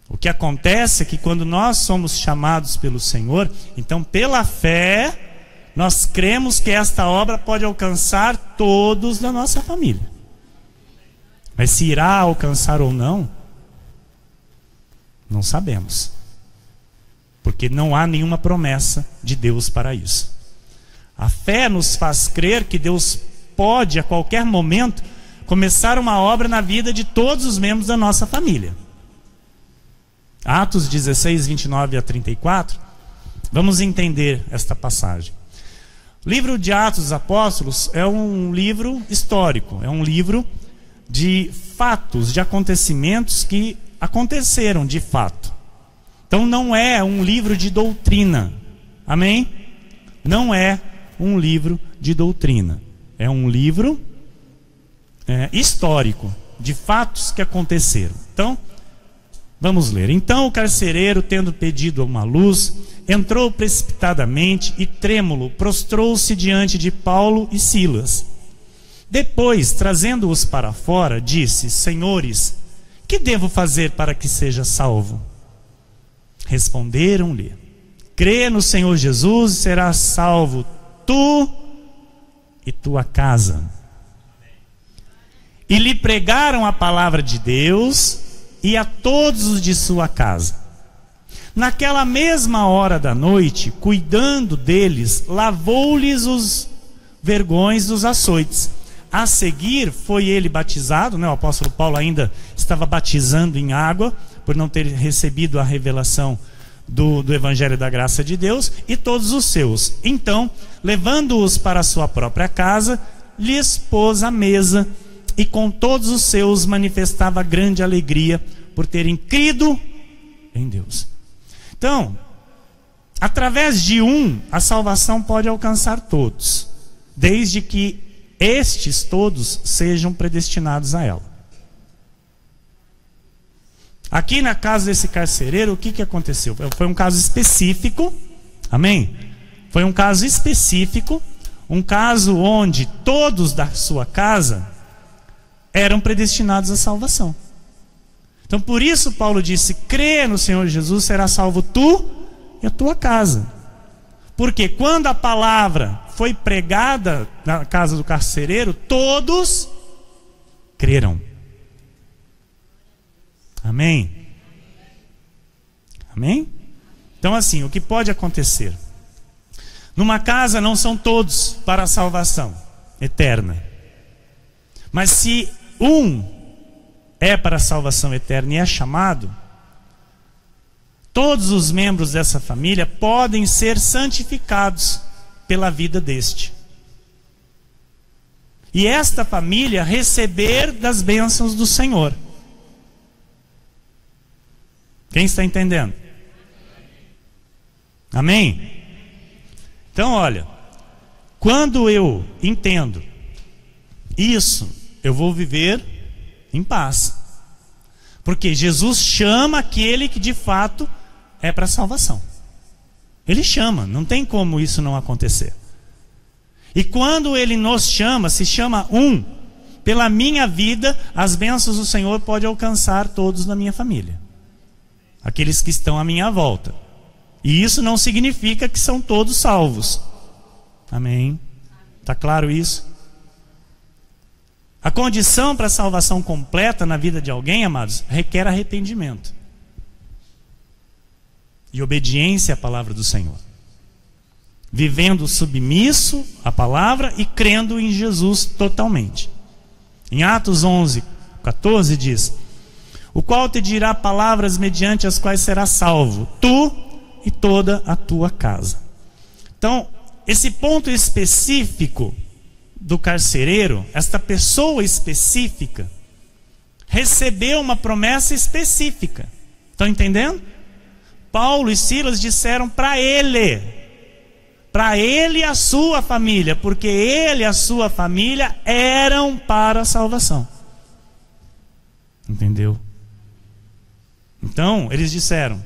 O que acontece é que quando nós somos chamados pelo Senhor, então pela fé, nós cremos que esta obra pode alcançar todos da nossa família. Mas se irá alcançar ou não, não sabemos. Porque não há nenhuma promessa de Deus para isso. A fé nos faz crer que Deus pode, a qualquer momento, começar uma obra na vida de todos os membros da nossa família. Atos 16, 29 a 34, vamos entender esta passagem. O livro de Atos dos Apóstolos é um livro histórico, é um livro de fatos, de acontecimentos que aconteceram de fato. Então não é um livro de doutrina, amém? Não é um livro de doutrina, é um livro histórico, de fatos que aconteceram. Então, vamos ler. Então o carcereiro, tendo pedido uma luz, entrou precipitadamente e trêmulo prostrou-se diante de Paulo e Silas. Depois, trazendo-os para fora, disse: Senhores, que devo fazer para que seja salvo? Responderam-lhe: crê no Senhor Jesus e serás salvo, tu e tua casa. E lhe pregaram a palavra de Deus e a todos os de sua casa. Naquela mesma hora da noite, cuidando deles, lavou-lhes os vergões dos açoites. A seguir foi ele batizado, né? O apóstolo Paulo ainda estava batizando em água, por não ter recebido a revelação do Evangelho da Graça de Deus, e todos os seus. Então, levando-os para a sua própria casa, lhes pôs a mesa, e com todos os seus manifestava grande alegria por terem crido em Deus. Então, através de a salvação pode alcançar todos, desde que estes todos sejam predestinados a ela. Aqui na casa desse carcereiro, o que aconteceu? Foi um caso específico, amém? Foi um caso específico, um caso onde todos da sua casa eram predestinados à salvação. Então por isso Paulo disse: crê no Senhor Jesus, será salvo tu e a tua casa. Porque quando a palavra foi pregada na casa do carcereiro, todos creram. Amém? Amém? Então assim, o que pode acontecer? Numa casa não são todos para a salvação eterna. Mas se um é para a salvação eterna e é chamado, todos os membros dessa família podem ser santificados pela vida deste. E esta família receber das bênçãos do Senhor. Quem está entendendo? Amém? Então olha, quando eu entendo isso, eu vou viver em paz. Porque Jesus chama aquele que de fato é para a salvação. Ele chama, não tem como isso não acontecer. E quando Ele nos chama, se chama um, pela minha vida, as bênçãos do Senhor podem alcançar todos na minha família. Aqueles que estão à minha volta. E isso não significa que são todos salvos. Amém? Está claro isso? A condição para a salvação completa na vida de alguém, amados, requer arrependimento e obediência à palavra do Senhor, vivendo submisso à palavra e crendo em Jesus totalmente. Em Atos 11:14 diz: o qual te dirá palavras mediante as quais serás salvo, tu e toda a tua casa. Então, esse ponto específico do carcereiro, esta pessoa específica, recebeu uma promessa específica. Estão entendendo? Paulo e Silas disseram para ele e a sua família, porque ele e a sua família eram para a salvação. Entendeu? Então, eles disseram,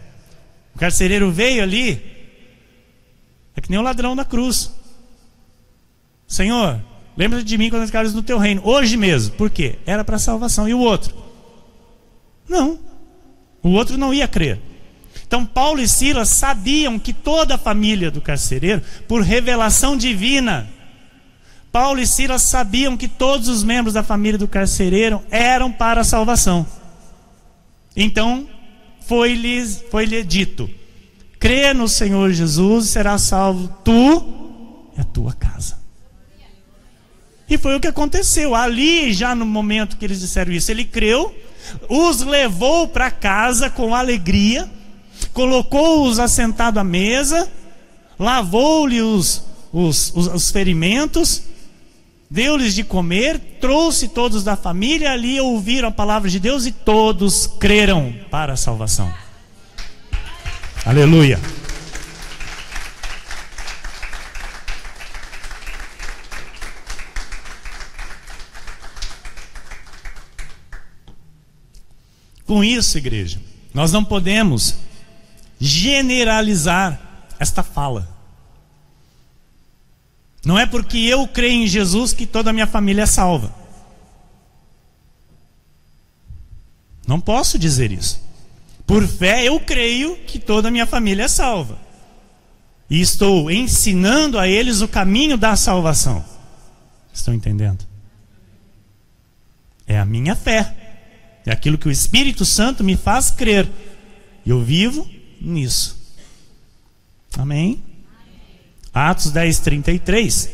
o carcereiro veio ali, é que nem o ladrão da cruz. Senhor, lembra de mim quando entrares no teu reino, hoje mesmo. Por quê? Era para a salvação. E o outro? Não. O outro não ia crer. Então Paulo e Silas sabiam que toda a família do carcereiro, por revelação divina, Paulo e Silas sabiam que todos os membros da família do carcereiro eram para a salvação. Então foi-lhe dito: crê no Senhor Jesus e serás salvo tu e a tua casa. E foi o que aconteceu. Ali, já no momento que eles disseram isso, ele creu, os levou para casa com alegria, colocou-os assentados à mesa, lavou-lhe os ferimentos, deu-lhes de comer, trouxe todos da família, ali ouviram a palavra de Deus e todos creram para a salvação. Aleluia. Com isso, igreja, nós não podemos generalizar esta fala. Não é porque eu creio em Jesus que toda a minha família é salva. Não posso dizer isso. Por fé eu creio que toda a minha família é salva. E estou ensinando a eles o caminho da salvação. Estão entendendo? É a minha fé. É aquilo que o Espírito Santo me faz crer. E eu vivo nisso. Amém? Atos 10:33.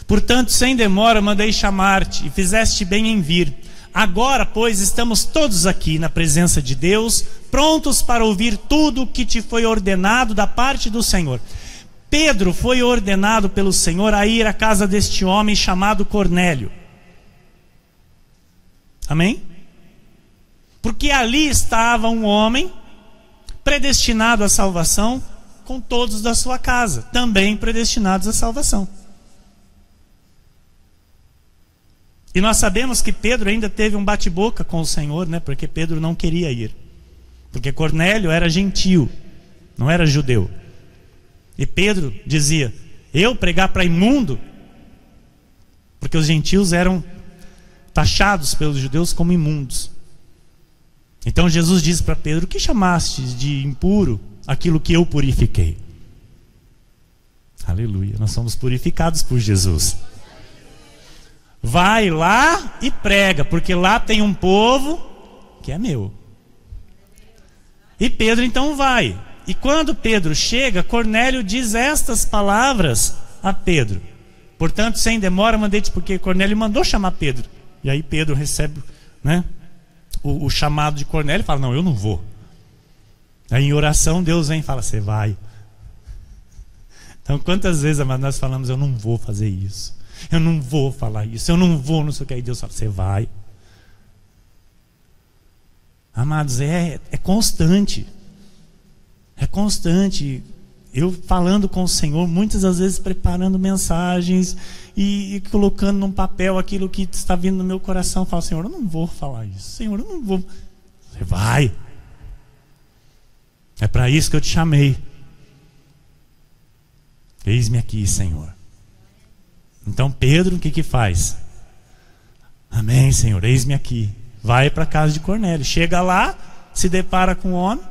Portanto, sem demora, mandei chamar-te, e fizeste bem em vir. Agora, pois, estamos todos aqui na presença de Deus, prontos para ouvir tudo o que te foi ordenado da parte do Senhor. Pedro foi ordenado pelo Senhor a ir à casa deste homem chamado Cornélio. Amém? Porque ali estava um homem predestinado à salvação, com todos da sua casa, também predestinados à salvação. E nós sabemos que Pedro ainda teve um bate-boca com o Senhor, né? Porque Pedro não queria ir. Porque Cornélio era gentio, não era judeu. E Pedro dizia: eu pregar para imundo? Porque os gentios eram taxados pelos judeus como imundos. Então Jesus disse para Pedro: o que chamaste de impuro aquilo que eu purifiquei. Aleluia, nós somos purificados por Jesus. Vai lá e prega, porque lá tem um povo que é meu. E Pedro então vai. E quando Pedro chega, Cornélio diz estas palavras a Pedro: portanto, sem demora, mandei-te, porque Cornélio mandou chamar Pedro. E aí Pedro recebe, né, o chamado de Cornélio e fala: não, eu não vou. Aí em oração Deus vem e fala: você vai. Então quantas vezes nós falamos: eu não vou fazer isso, eu não vou falar isso, eu não vou, não sei o que. Aí Deus fala: você vai. Amados, é constante. É constante. Eu falando com o Senhor, muitas das vezes preparando mensagens e colocando num papel aquilo que está vindo no meu coração. Eu falo: Senhor, eu não vou falar isso. Senhor, eu não vou. Você vai. É para isso que eu te chamei. Eis-me aqui, Senhor. Então Pedro, o que faz? Amém, Senhor, eis-me aqui. Vai para a casa de Cornélio. Chega lá, se depara com o homem.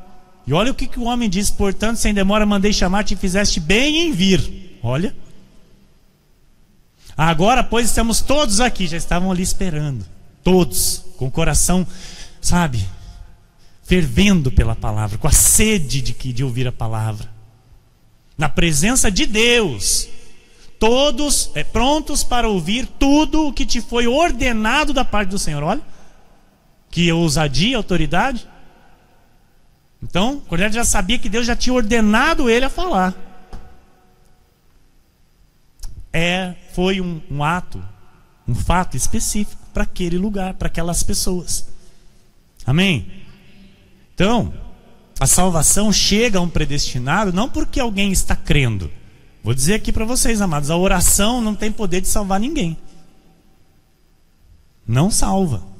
E olha o que o homem diz: portanto, sem demora, mandei chamar-te e fizeste bem em vir. Olha. Agora, pois, estamos todos aqui. Já estavam ali esperando. Todos, com o coração, sabe, fervendo pela palavra, com a sede de ouvir a palavra. Na presença de Deus. Todos prontos para ouvir tudo o que te foi ordenado da parte do Senhor. Olha. Que ousadia, autoridade. Então, Cornélio já sabia que Deus já tinha ordenado ele a falar. Foi um ato, um fato específico para aquele lugar, para aquelas pessoas. Amém? Então, a salvação chega a um predestinado não porque alguém está crendo. Vou dizer aqui para vocês, amados, a oração não tem poder de salvar ninguém. Não salva.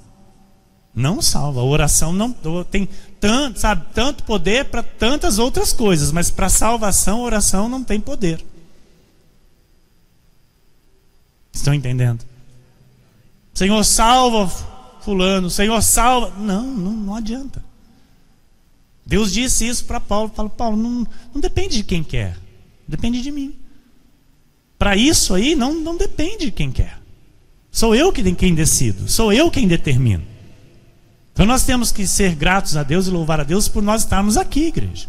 Não salva. A oração não tem tanto poder para tantas outras coisas, mas para salvação a oração não tem poder. Estão entendendo? Senhor, salva fulano. Senhor, salva. Não adianta. Deus disse isso para Paulo. Fala: Paulo, não depende de quem quer, depende de mim. Para isso aí não depende de quem quer. Sou eu quem decido, sou eu quem determino. Então nós temos que ser gratos a Deus e louvar a Deus por nós estarmos aqui, igreja.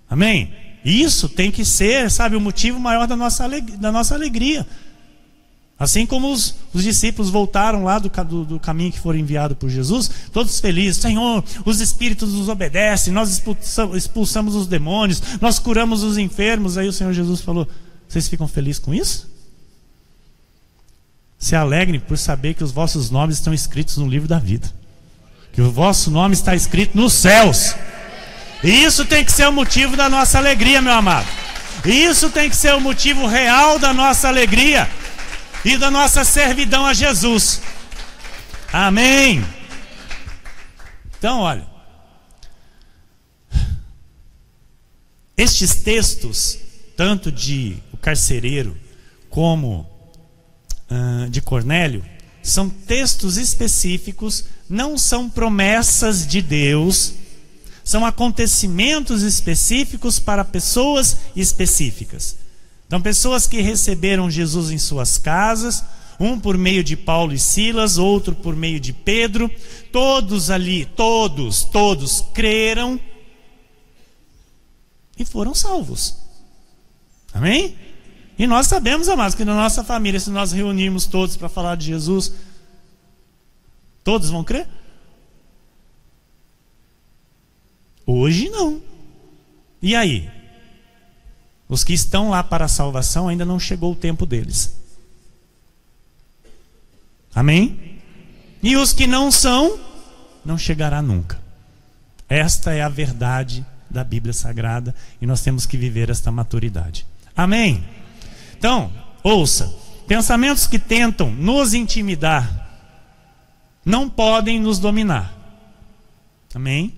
Amém? Isso tem que ser, sabe, o motivo maior da nossa alegria. Assim como os discípulos voltaram lá do caminho que foram enviados por Jesus, todos felizes: Senhor, os espíritos nos obedecem, nós expulsamos os demônios, nós curamos os enfermos. Aí o Senhor Jesus falou: vocês ficam felizes com isso? Se alegrem por saber que os vossos nomes estão escritos no livro da vida, que o vosso nome está escrito nos céus. E isso tem que ser o motivo da nossa alegria, meu amado. Isso tem que ser o motivo real da nossa alegria e da nossa servidão a Jesus. Amém. Então, olha, estes textos, tanto de o carcereiro como de Cornélio, são textos específicos, não são promessas de Deus, são acontecimentos específicos para pessoas específicas. Então, pessoas que receberam Jesus em suas casas, um por meio de Paulo e Silas, outro por meio de Pedro, todos ali, todos creram e foram salvos. Amém? E nós sabemos, amados, que na nossa família, se nós reunirmos todos para falar de Jesus, todos vão crer? Hoje não. E aí? Os que estão lá para a salvação, ainda não chegou o tempo deles. Amém? E os que não são, não chegará nunca. Esta é a verdade da Bíblia Sagrada e nós temos que viver esta maturidade. Amém? Então, ouça, pensamentos que tentam nos intimidar não podem nos dominar. Amém?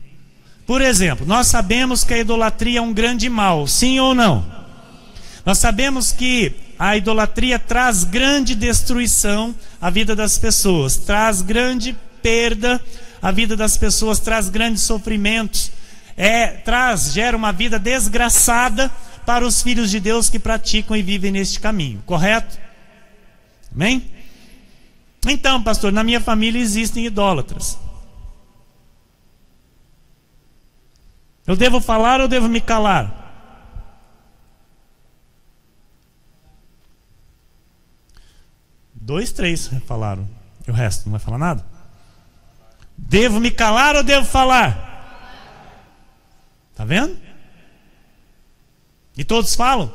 Por exemplo, nós sabemos que a idolatria é um grande mal, sim ou não? Nós sabemos que a idolatria traz grande destruição à vida das pessoas, traz grande perda à vida das pessoas, traz grandes sofrimentos. gera uma vida desgraçada para os filhos de Deus que praticam e vivem neste caminho, correto? Amém? Então, pastor, na minha família existem idólatras. Eu devo falar ou devo me calar? Dois, três falaram. E o resto não vai falar nada? Devo me calar ou devo falar? Tá vendo? E todos falam?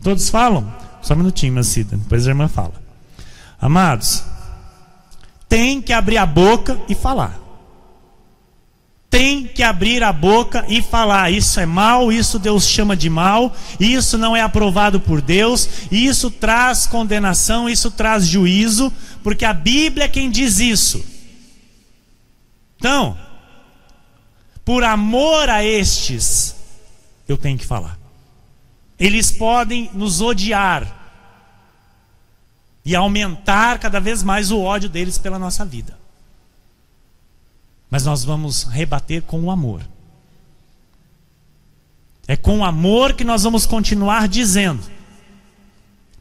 Todos falam? Só um minutinho, minha Cida, depois a irmã fala. Amados, tem que abrir a boca e falar. Tem que abrir a boca e falar. Isso é mal, isso Deus chama de mal, isso não é aprovado por Deus, isso traz condenação, isso traz juízo, porque a Bíblia é quem diz isso. Então, por amor a estes, eu tenho que falar. Eles podem nos odiar e aumentar cada vez mais o ódio deles pela nossa vida. Mas nós vamos rebater com o amor. É com o amor que nós vamos continuar dizendo.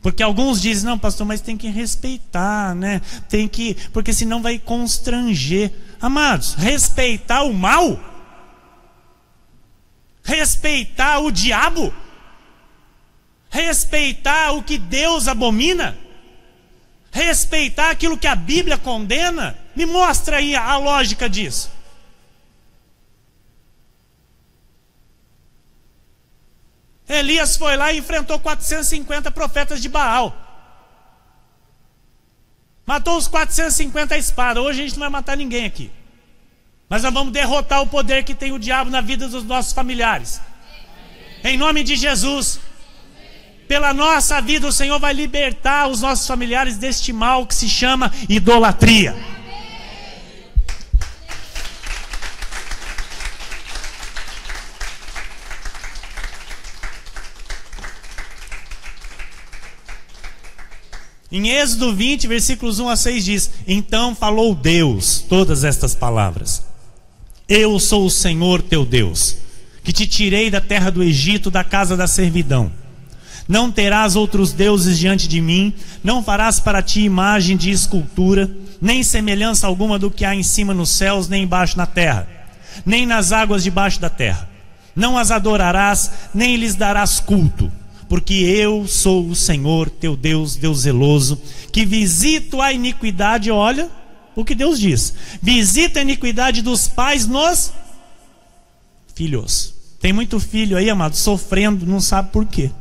Porque alguns dizem, não, pastor, mas tem que respeitar, né? Tem que, porque senão vai constranger. Amados, respeitar o mal? Respeitar o diabo? Respeitar o que Deus abomina? Respeitar aquilo que a Bíblia condena? Me mostra aí a lógica disso. Elias foi lá e enfrentou 450 profetas de Baal. Matou os 450 à espada. Hoje a gente não vai matar ninguém aqui. Mas nós vamos derrotar o poder que tem o diabo na vida dos nossos familiares. Em nome de Jesus. Pela nossa vida o Senhor vai libertar os nossos familiares deste mal que se chama idolatria. Em Êxodo 20, versículos 1 a 6 diz: então falou Deus todas estas palavras: eu sou o Senhor teu Deus, que te tirei da terra do Egito, da casa da servidão. Não terás outros deuses diante de mim, não farás para ti imagem de escultura, nem semelhança alguma do que há em cima nos céus, nem embaixo na terra, nem nas águas debaixo da terra. Não as adorarás, nem lhes darás culto, porque eu sou o Senhor teu Deus, Deus zeloso, que visito a iniquidade. Olha o que Deus diz: visita a iniquidade dos pais nos filhos. Tem muito filho aí, amado, sofrendo, não sabe por quê.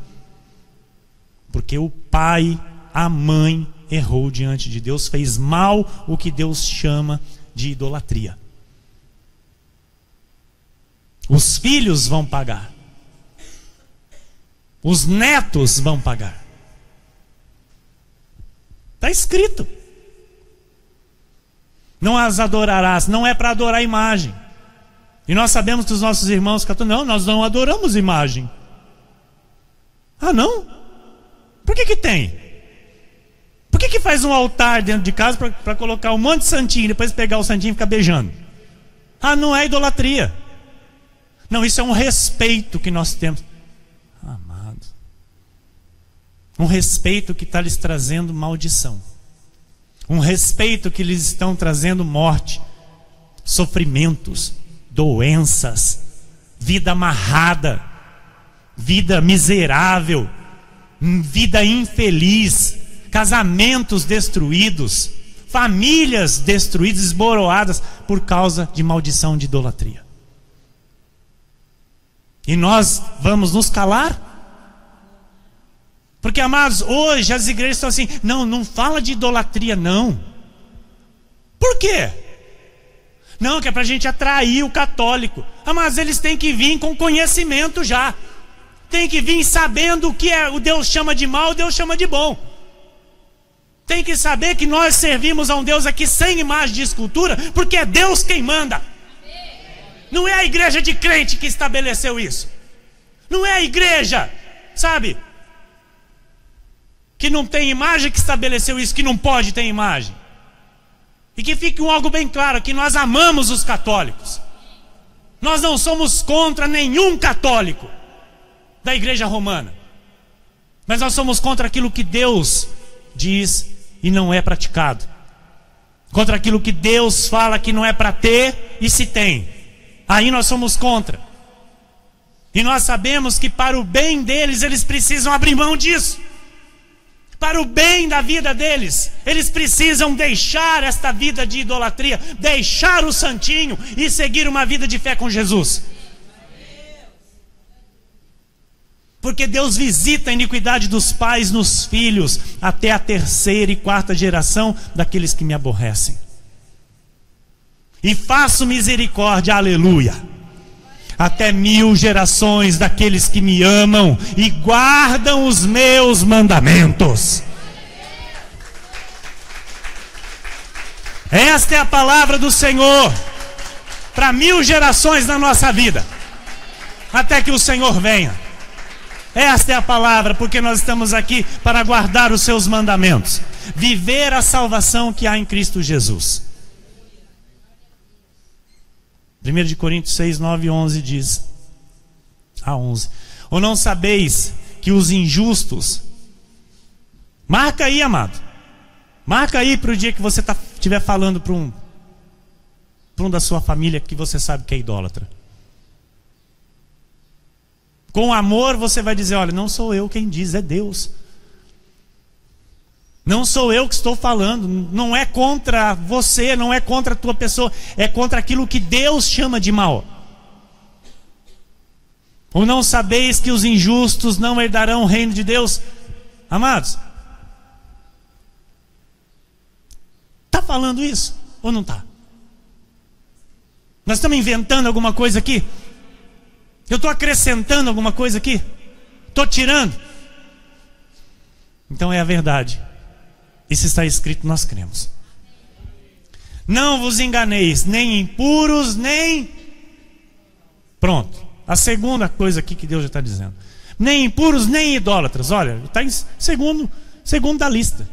Porque o pai, a mãe errou diante de Deus, fez mal, o que Deus chama de idolatria. Os filhos vão pagar. Os netos vão pagar. Está escrito. Não as adorarás. Não é para adorar imagem. E nós sabemos que os nossos irmãos católicos, não, nós não adoramos imagem. Ah, não? Por que tem? Por que faz um altar dentro de casa para colocar um monte de santinho e depois pegar o santinho e ficar beijando? Ah, não é idolatria. Não, isso é um respeito que nós temos. Amado, um respeito que está lhes trazendo maldição. Um respeito que lhes estão trazendo morte, sofrimentos, doenças, vida amarrada, vida miserável, vida infeliz, casamentos destruídos, famílias destruídas, esboroadas por causa de maldição de idolatria. E nós vamos nos calar? Porque, amados, hoje as igrejas estão assim: não fala de idolatria não. Por quê? Não, que é para a gente atrair o católico. Mas eles têm que vir com conhecimento já. Tem que vir sabendo o que o Deus chama de mal, o Deus chama de bom. Tem que saber que nós servimos a um Deus aqui sem imagem de escultura, porque é Deus quem manda. Não é a igreja de crente que estabeleceu isso. Não é a igreja, sabe, que não tem imagem que estabeleceu isso, que não pode ter imagem. E que fique algo bem claro, que nós amamos os católicos. Nós não somos contra nenhum católico da Igreja Romana. Mas nós somos contra aquilo que Deus diz e não é praticado. Contra aquilo que Deus fala que não é para ter e se tem. Aí nós somos contra. E nós sabemos que para o bem deles, eles precisam abrir mão disso. Para o bem da vida deles, eles precisam deixar esta vida de idolatria, deixar o santinho e seguir uma vida de fé com Jesus. Porque Deus visita a iniquidade dos pais nos filhos, até a 3ª e 4ª geração daqueles que me aborrecem. E faço misericórdia, aleluia, até 1000 gerações daqueles que me amam e guardam os meus mandamentos. Esta é a palavra do Senhor para 1000 gerações na nossa vida, até que o Senhor venha. Esta é a palavra, porque nós estamos aqui para guardar os seus mandamentos, viver a salvação que há em Cristo Jesus. 1 Coríntios 6, 9 e 11 diz, a 11: ou não sabeis que os injustos, marca aí, amado, marca aí para o dia que você estiver falando para um da sua família que você sabe que é idólatra. Com amor você vai dizer: olha, não sou eu quem diz, é Deus. Não sou eu que estou falando, não é contra você, não é contra a tua pessoa, é contra aquilo que Deus chama de mal. Ou não sabeis que os injustos não herdarão o reino de Deus? Amados, está falando isso ou não está? Nós estamos inventando alguma coisa aqui? Eu estou acrescentando alguma coisa aqui? Estou tirando? Então é a verdade. Isso está escrito, nós cremos. Não vos enganeis, nem impuros, nem... Pronto. A segunda coisa aqui que Deus já está dizendo. Nem impuros, nem idólatras. Olha, está em segundo da lista.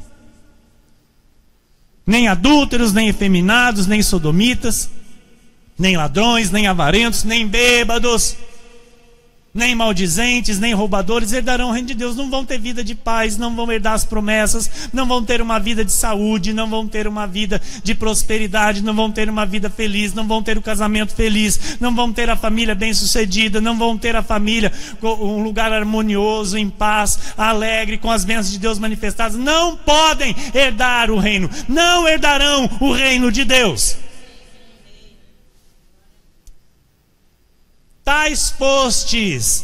Nem adúlteros, nem efeminados, nem sodomitas, nem ladrões, nem avarentos, nem bêbados, nem maldizentes, nem roubadores herdarão o reino de Deus. Não vão ter vida de paz, não vão herdar as promessas, não vão ter uma vida de saúde, não vão ter uma vida de prosperidade, não vão ter uma vida feliz, não vão ter o casamento feliz, não vão ter a família bem sucedida, não vão ter a família um lugar harmonioso, em paz, alegre, com as bênçãos de Deus manifestadas. Não podem herdar o reino, não herdarão o reino de Deus. Tais fostes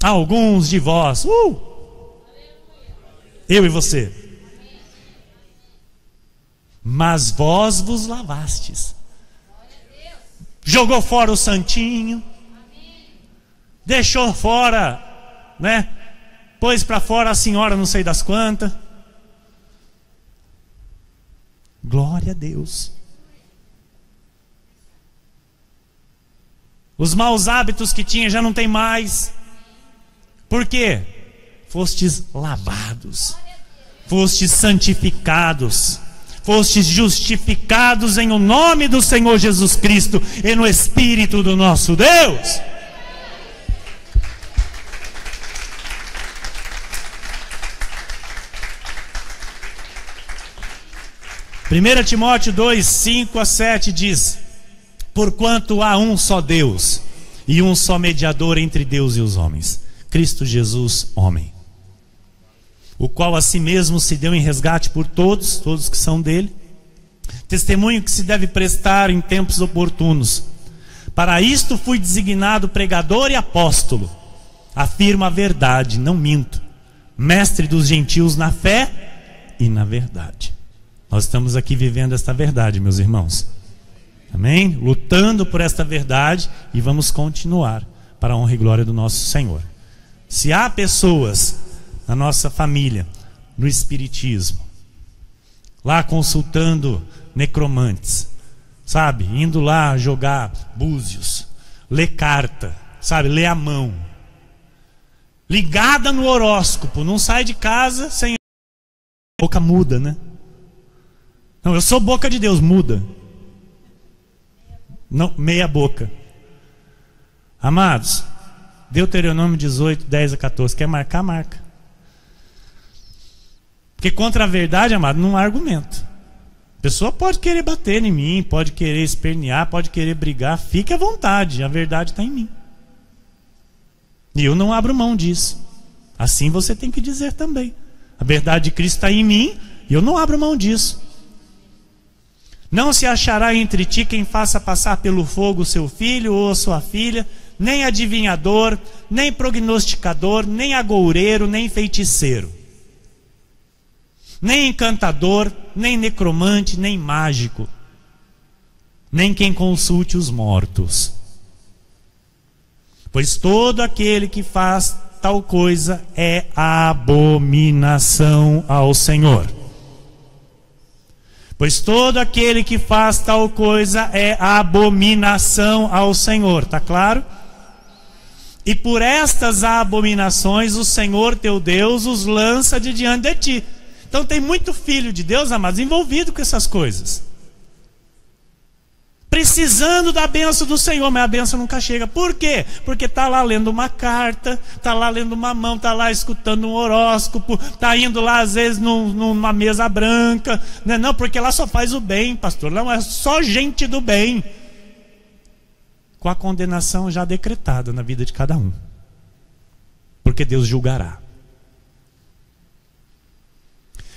alguns de vós, eu e você, mas vós vos lavastes, jogou fora o santinho, deixou fora, né? Pôs para fora a senhora não sei das quantas. Glória a Deus. Os maus hábitos que tinha já não tem mais. Por quê? Fostes lavados, fostes santificados, fostes justificados em o nome do Senhor Jesus Cristo e no Espírito do nosso Deus. Primeira Timóteo 2, 5 a 7 diz: porquanto há um só Deus e um só mediador entre Deus e os homens, Cristo Jesus, homem, o qual a si mesmo se deu em resgate por todos que são dele, testemunho que se deve prestar em tempos oportunos. Para isto fui designado pregador e apóstolo, afirmo a verdade, não minto, mestre dos gentios na fé e na verdade. Nós estamos aqui vivendo esta verdade, meus irmãos. Amém? Lutando por esta verdade, e vamos continuar para a honra e glória do nosso Senhor. Se há pessoas na nossa família, no espiritismo, lá consultando necromantes, sabe, indo lá jogar búzios, ler carta, sabe, ler a mão, ligada no horóscopo, não sai de casa sem boca muda, né? Não, eu sou boca de Deus, muda. Não, meia boca. Amados, Deuteronômio 18, 10 a 14. Quer marcar? Marca. Porque contra a verdade, amado, não há argumento. A pessoa pode querer bater em mim, pode querer espernear, pode querer brigar. Fique à vontade, a verdade está em mim. E eu não abro mão disso. Assim você tem que dizer também. A verdade de Cristo está em mim e eu não abro mão disso. Não se achará entre ti quem faça passar pelo fogo seu filho ou sua filha, nem adivinhador, nem prognosticador, nem agoureiro, nem feiticeiro, nem encantador, nem necromante, nem mágico, nem quem consulte os mortos. Pois todo aquele que faz tal coisa é abominação ao Senhor. Pois todo aquele que faz tal coisa é abominação ao Senhor. Está claro? E por estas abominações o Senhor teu Deus os lança de diante de ti. Então tem muito filho de Deus, amados, envolvido com essas coisas, precisando da bênção do Senhor, mas a bênção nunca chega. Por quê? Porque está lá lendo uma carta, está lá lendo uma mão, está lá escutando um horóscopo, está indo lá às vezes numa mesa branca. Não, porque lá só faz o bem, pastor. Não, é só gente do bem. Com a condenação já decretada na vida de cada um. Porque Deus julgará.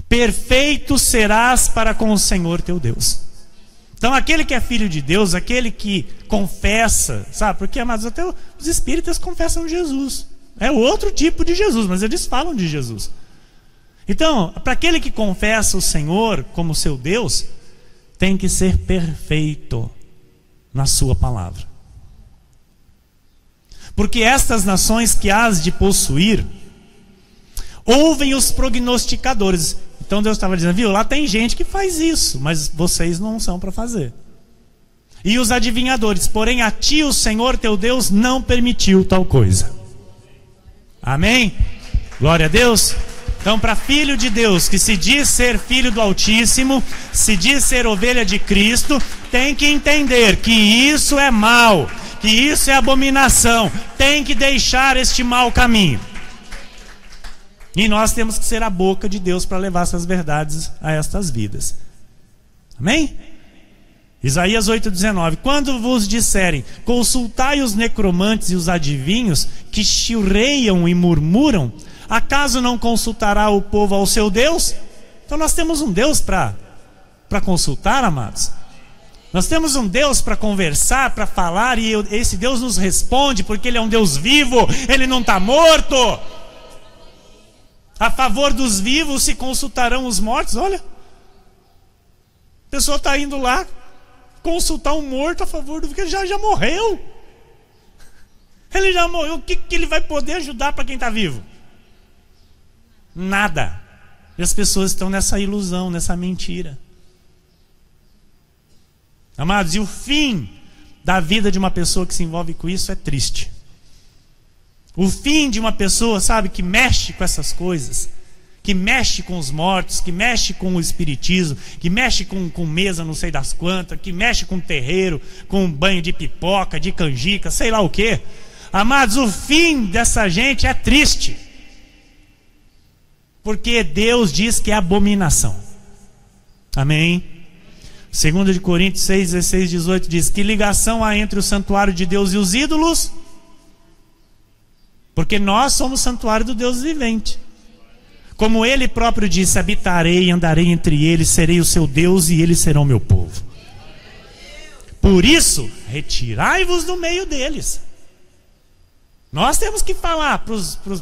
Perfeito serás para com o Senhor teu Deus. Então aquele que é filho de Deus, aquele que confessa, sabe? Porque, amados, até os espíritas confessam Jesus. É outro tipo de Jesus, mas eles falam de Jesus. Então, para aquele que confessa o Senhor como seu Deus, tem que ser perfeito na sua palavra. Porque estas nações que hás de possuir, ouvem os prognosticadores. Então Deus estava dizendo, viu, lá tem gente que faz isso, mas vocês não são para fazer. E os adivinhadores, porém a ti o Senhor teu Deus não permitiu tal coisa. Amém? Glória a Deus. Então, para filho de Deus, que se diz ser filho do Altíssimo, se diz ser ovelha de Cristo, tem que entender que isso é mal, que isso é abominação, tem que deixar este mau caminho. E nós temos que ser a boca de Deus para levar essas verdades a estas vidas. Amém? Isaías 8,19. Quando vos disserem, consultai os necromantes e os adivinhos, que chilreiam e murmuram, acaso não consultará o povo ao seu Deus? Então nós temos um Deus para consultar, amados. Nós temos um Deus para conversar, para falar, e esse Deus nos responde, porque Ele é um Deus vivo, Ele não está morto. A favor dos vivos se consultarão os mortos. Olha, a pessoa está indo lá consultar um morto a favor do que ele já morreu. Ele já morreu. O que ele vai poder ajudar para quem está vivo? Nada. E as pessoas estão nessa ilusão, nessa mentira. Amados, e o fim da vida de uma pessoa que se envolve com isso é triste. O fim de uma pessoa, sabe, que mexe com essas coisas, que mexe com os mortos, que mexe com o espiritismo, que mexe com mesa não sei das quantas, que mexe com terreiro, com banho de pipoca, de canjica, sei lá o quê. Amados, o fim dessa gente é triste. Porque Deus diz que é abominação. Amém? 2 Coríntios 6, 16, 18 diz, que ligação há entre o santuário de Deus e os ídolos? Porque nós somos santuário do Deus vivente. Como Ele próprio disse, habitarei, andarei entre eles, serei o seu Deus e eles serão meu povo. Por isso, retirai-vos do meio deles. Nós temos que falar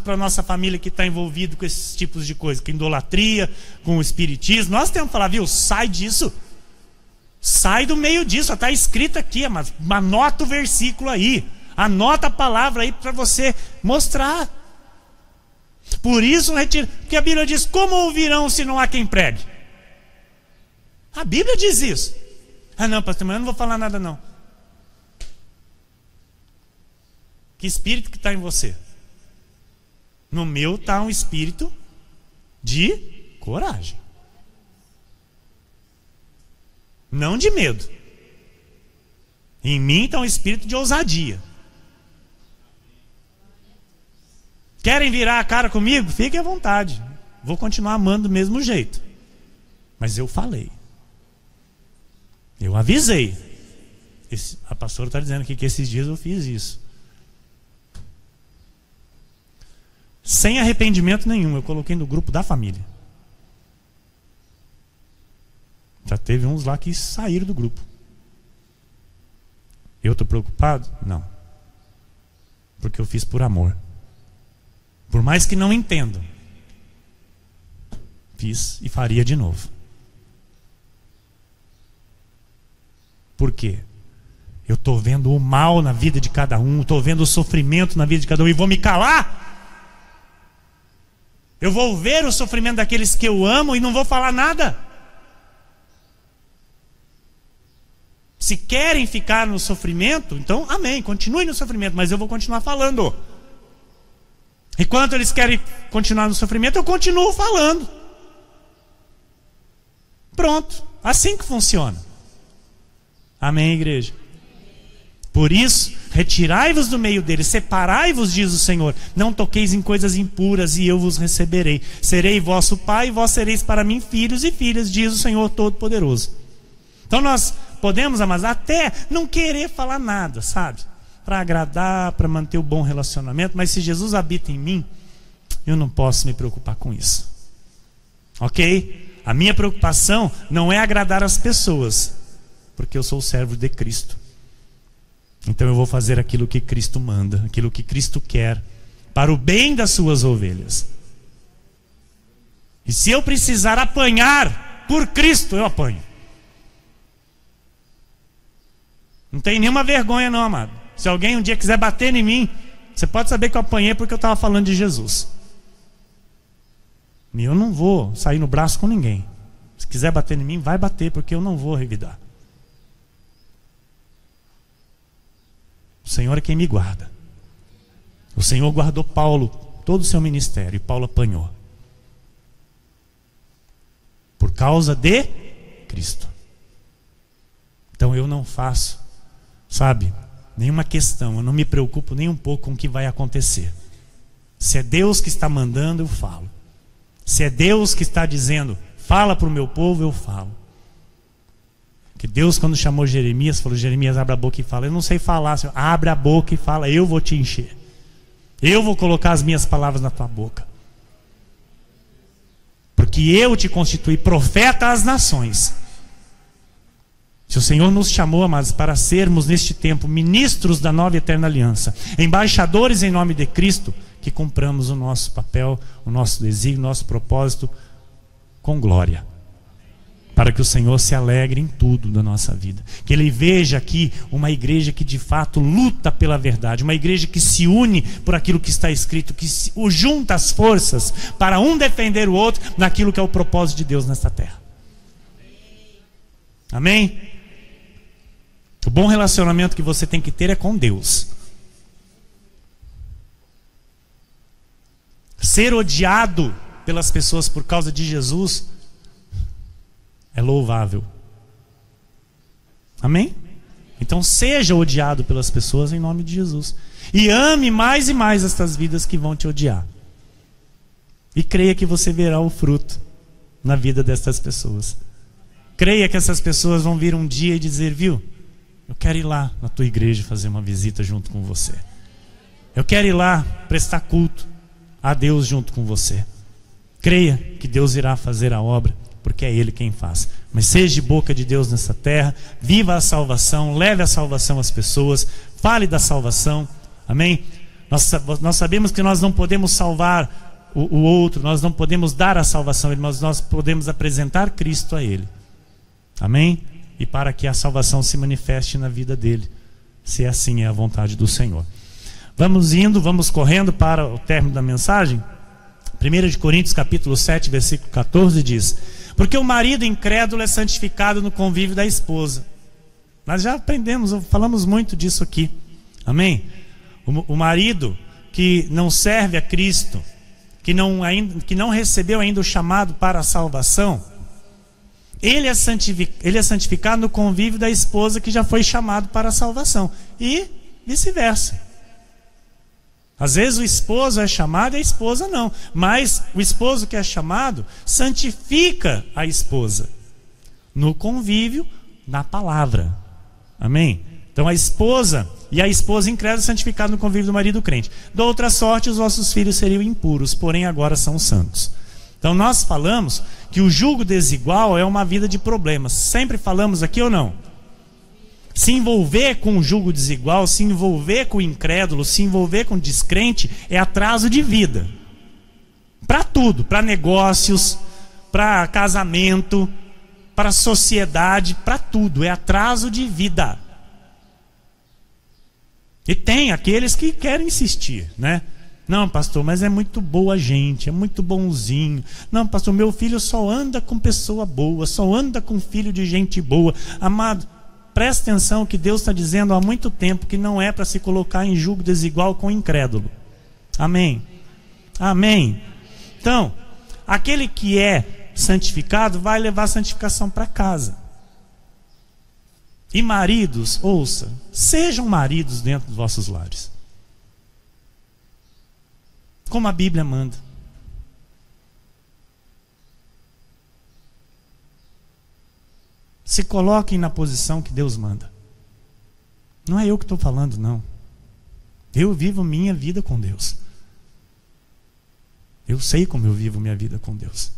para a nossa família que está envolvido com esses tipos de coisa, com idolatria, com o espiritismo. Nós temos que falar, viu, sai disso. Sai do meio disso, está escrito aqui, mas anota o versículo aí. Anota a palavra aí para você mostrar. Por isso, retira. Porque a Bíblia diz, como ouvirão se não há quem pregue? A Bíblia diz isso. Ah não, pastor, mas eu não vou falar nada não. Que espírito que está em você? No meu está um espírito de coragem. não de medo. Em mim está um espírito de ousadia. Querem virar a cara comigo? Fiquem à vontade. Vou continuar amando do mesmo jeito. Mas eu falei. Eu avisei. A pastora está dizendo aqui que esses dias eu fiz isso. Sem arrependimento nenhum. Eu coloquei no grupo da família. Já teve uns lá que saíram do grupo. Eu estou preocupado? Não. Porque eu fiz por amor. Por mais que não entendam. Fiz e faria de novo. Por quê? Eu estou vendo o mal na vida de cada um, estou vendo o sofrimento na vida de cada um e vou me calar? Eu vou ver o sofrimento daqueles que eu amo e não vou falar nada? Se querem ficar no sofrimento, então amém, continue no sofrimento, mas eu vou continuar falando. Enquanto eles querem continuar no sofrimento, eu continuo falando. Pronto, assim que funciona. Amém, igreja? Por isso, retirai-vos do meio deles, separai-vos, diz o Senhor. Não toqueis em coisas impuras e eu vos receberei. Serei vosso pai e vós sereis para mim filhos e filhas, diz o Senhor Todo-Poderoso. Então nós podemos, amados, até não querer falar nada, sabe? Para agradar, para manter o bom relacionamento. Mas se Jesus habita em mim, eu não posso me preocupar com isso. Ok? A minha preocupação não é agradar as pessoas, porque eu sou o servo de Cristo. Então eu vou fazer aquilo que Cristo manda, aquilo que Cristo quer, para o bem das suas ovelhas. E se eu precisar apanhar por Cristo, eu apanho. Não tem nenhuma vergonha não, amado. Se alguém um dia quiser bater em mim, você pode saber que eu apanhei porque eu estava falando de Jesus. E eu não vou sair no braço com ninguém. Se quiser bater em mim, vai bater, porque eu não vou revidar. O Senhor é quem me guarda. O Senhor guardou Paulo, todo o seu ministério, e Paulo apanhou. Por causa de Cristo. Então eu não faço, sabe, nenhuma questão, eu não me preocupo nem um pouco com o que vai acontecer. Se é Deus que está mandando, eu falo. Se é Deus que está dizendo, fala para o meu povo, eu falo. Que Deus, quando chamou Jeremias, falou: Jeremias, abre a boca e fala. Eu não sei falar, Senhor. Abre a boca e fala, eu vou te encher. Eu vou colocar as minhas palavras na tua boca. Porque eu te constituí profeta às nações. Se o Senhor nos chamou, amados, para sermos neste tempo ministros da nova e eterna aliança, embaixadores em nome de Cristo, que cumpramos o nosso papel, o nosso desígnio, o nosso propósito com glória. Para que o Senhor se alegre em tudo da nossa vida. Que Ele veja aqui uma igreja que de fato luta pela verdade. Uma igreja que se une por aquilo que está escrito. Que junta as forças para um defender o outro naquilo que é o propósito de Deus nesta terra. Amém? O bom relacionamento que você tem que ter é com Deus. Ser odiado pelas pessoas por causa de Jesus é louvável. Amém? Então seja odiado pelas pessoas em nome de Jesus. E ame mais e mais estas vidas que vão te odiar. E creia que você verá o fruto na vida destas pessoas. Creia que essas pessoas vão vir um dia e dizer: viu, eu quero ir lá na tua igreja fazer uma visita junto com você. Eu quero ir lá prestar culto a Deus junto com você. Creia que Deus irá fazer a obra, porque é Ele quem faz. Mas seja boca de Deus nessa terra, viva a salvação, leve a salvação às pessoas, fale da salvação, amém? Nós sabemos que nós não podemos salvar o outro, nós não podemos dar a salvação a ele, mas nós podemos apresentar Cristo a ele, amém? E para que a salvação se manifeste na vida dele, se assim é a vontade do Senhor. Vamos indo, vamos correndo para o término da mensagem. 1 Coríntios capítulo 7, versículo 14 diz: porque o marido incrédulo é santificado no convívio da esposa. Nós já aprendemos, falamos muito disso aqui, amém? O marido que não serve a Cristo, que não recebeu ainda o chamado para a salvação, ele é santificado no convívio da esposa que já foi chamado para a salvação. E vice-versa. Às vezes o esposo é chamado e a esposa não. Mas o esposo que é chamado santifica a esposa no convívio, na palavra. Amém? Então a esposa incrédula santificada no convívio do marido crente. De outra sorte, os vossos filhos seriam impuros, porém agora são santos. Então nós falamos que o jugo desigual é uma vida de problemas. Sempre falamos aqui ou não? Se envolver com o jugo desigual, se envolver com o incrédulo, se envolver com o descrente é atraso de vida. Para tudo, para negócios, para casamento, para sociedade, para tudo, é atraso de vida. E tem aqueles que querem insistir, né? Não, pastor, mas é muito boa gente, é muito bonzinho. Não, pastor, meu filho só anda com pessoa boa, só anda com filho de gente boa. Amado, presta atenção que Deus está dizendo há muito tempo que não é para se colocar em jugo desigual com o incrédulo. Amém? Amém? Então, aquele que é santificado vai levar a santificação para casa. E maridos, ouça, sejam maridos dentro dos vossos lares. Como a Bíblia manda. Se coloquem na posição que Deus manda. Não é eu que estou falando, não. Eu vivo minha vida com Deus. Eu sei como eu vivo minha vida com Deus.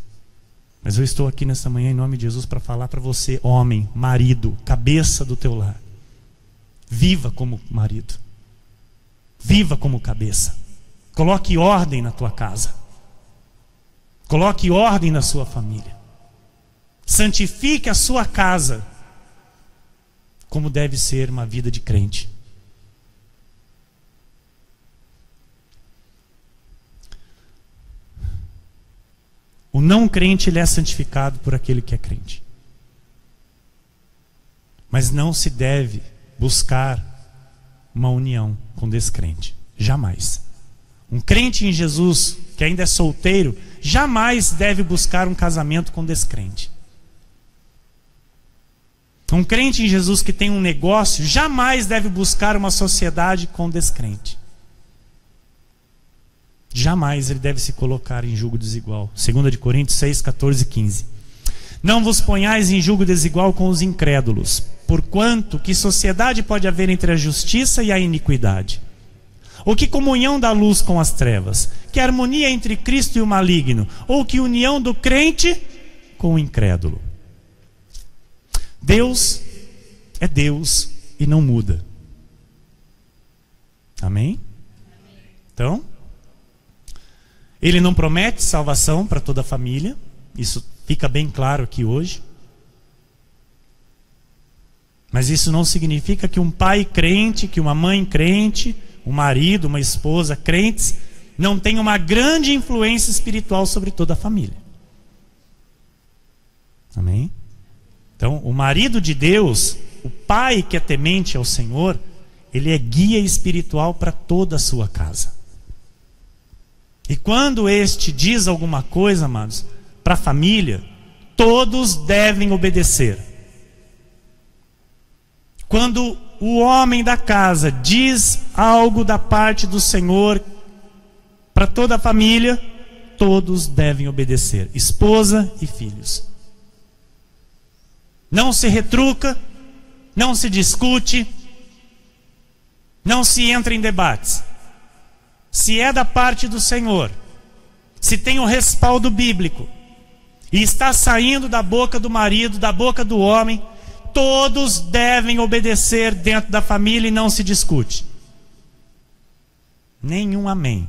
Mas eu estou aqui nesta manhã em nome de Jesus para falar para você, homem, marido, cabeça do teu lar. Viva como marido. Viva como cabeça. Coloque ordem na tua casa. Coloque ordem na sua família. Santifique a sua casa, como deve ser uma vida de crente. O não crente, ele é santificado por aquele que é crente. Mas não se deve buscar uma união com descrente. Jamais. Um crente em Jesus, que ainda é solteiro, jamais deve buscar um casamento com descrente. Um crente em Jesus que tem um negócio, jamais deve buscar uma sociedade com descrente. Jamais ele deve se colocar em jugo desigual. 2 Coríntios 6, 14 e 15. Não vos ponhais em jugo desigual com os incrédulos, porquanto que sociedade pode haver entre a justiça e a iniquidade? Ou que comunhão da luz com as trevas? Que harmonia entre Cristo e o maligno? Ou que união do crente com o incrédulo? Deus é Deus e não muda. Amém? Então, Ele não promete salvação para toda a família. Isso fica bem claro aqui hoje. Mas isso não significa que um pai crente, que uma mãe crente, um marido, uma esposa crentes, não tem uma grande influência espiritual sobre toda a família. Amém? Então, o marido de Deus, o pai que é temente ao Senhor, ele é guia espiritual para toda a sua casa. E quando este diz alguma coisa, amados, para a família, todos devem obedecer. Quando o homem da casa diz algo da parte do Senhor para toda a família, todos devem obedecer, esposa e filhos. Não se retruca, não se discute, não se entra em debates. Se é da parte do Senhor, se tem o respaldo bíblico e está saindo da boca do marido, da boca do homem, todos devem obedecer dentro da família e não se discute. Nenhum amém.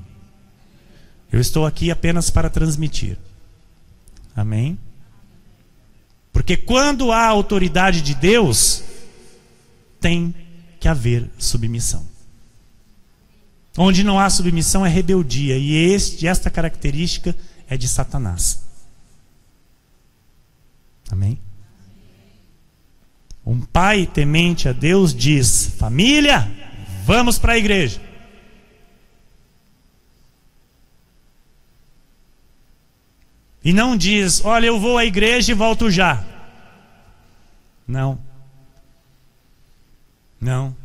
Eu estou aqui apenas para transmitir. Amém? Porque quando há autoridade de Deus, tem que haver submissão. Onde não há submissão é rebeldia. E esta característica é de Satanás. Amém? Um pai temente a Deus diz: família, vamos para a igreja. E não diz: olha, eu vou à igreja e volto já. Não. Não.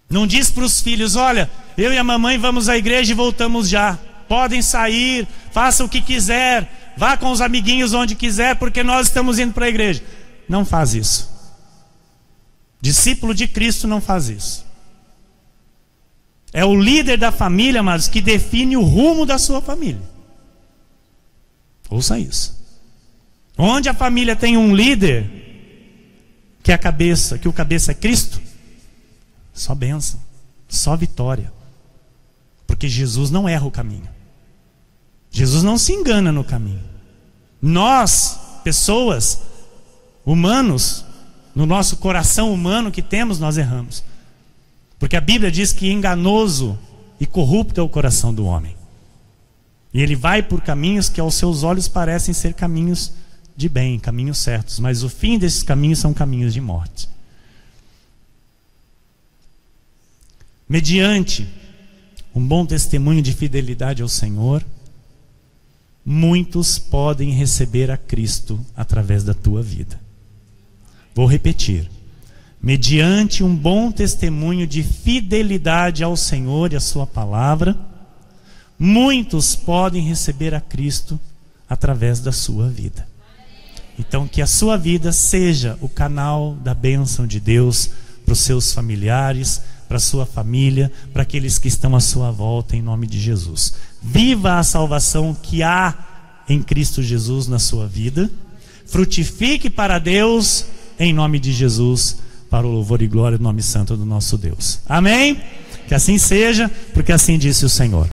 Não diz para os filhos: olha, eu e a mamãe vamos à igreja e voltamos já. Podem sair, faça o que quiser, vá com os amiguinhos onde quiser, porque nós estamos indo para a igreja. Não faz isso. Discípulo de Cristo não faz isso. É o líder da família, amados, que define o rumo da sua família. Ouça isso. Onde a família tem um líder, que a cabeça, que o cabeça é Cristo, só bênção, só vitória. Porque Jesus não erra o caminho. Jesus não se engana no caminho. Nós, pessoas, humanos, no nosso coração humano que temos, nós erramos. Porque a Bíblia diz que enganoso e corrupto é o coração do homem. E ele vai por caminhos que aos seus olhos parecem ser caminhos de bem, caminhos certos, mas o fim desses caminhos são caminhos de morte. Mediante um bom testemunho de fidelidade ao Senhor, muitos podem receber a Cristo através da tua vida. Vou repetir. Mediante um bom testemunho de fidelidade ao Senhor e à sua palavra, muitos podem receber a Cristo através da sua vida. Então, que a sua vida seja o canal da bênção de Deus para os seus familiares, para a sua família, para aqueles que estão à sua volta, em nome de Jesus. Viva a salvação que há em Cristo Jesus na sua vida. Frutifique para Deus, em nome de Jesus, para o louvor e glória do nome santo do nosso Deus. Amém? Que assim seja, porque assim disse o Senhor.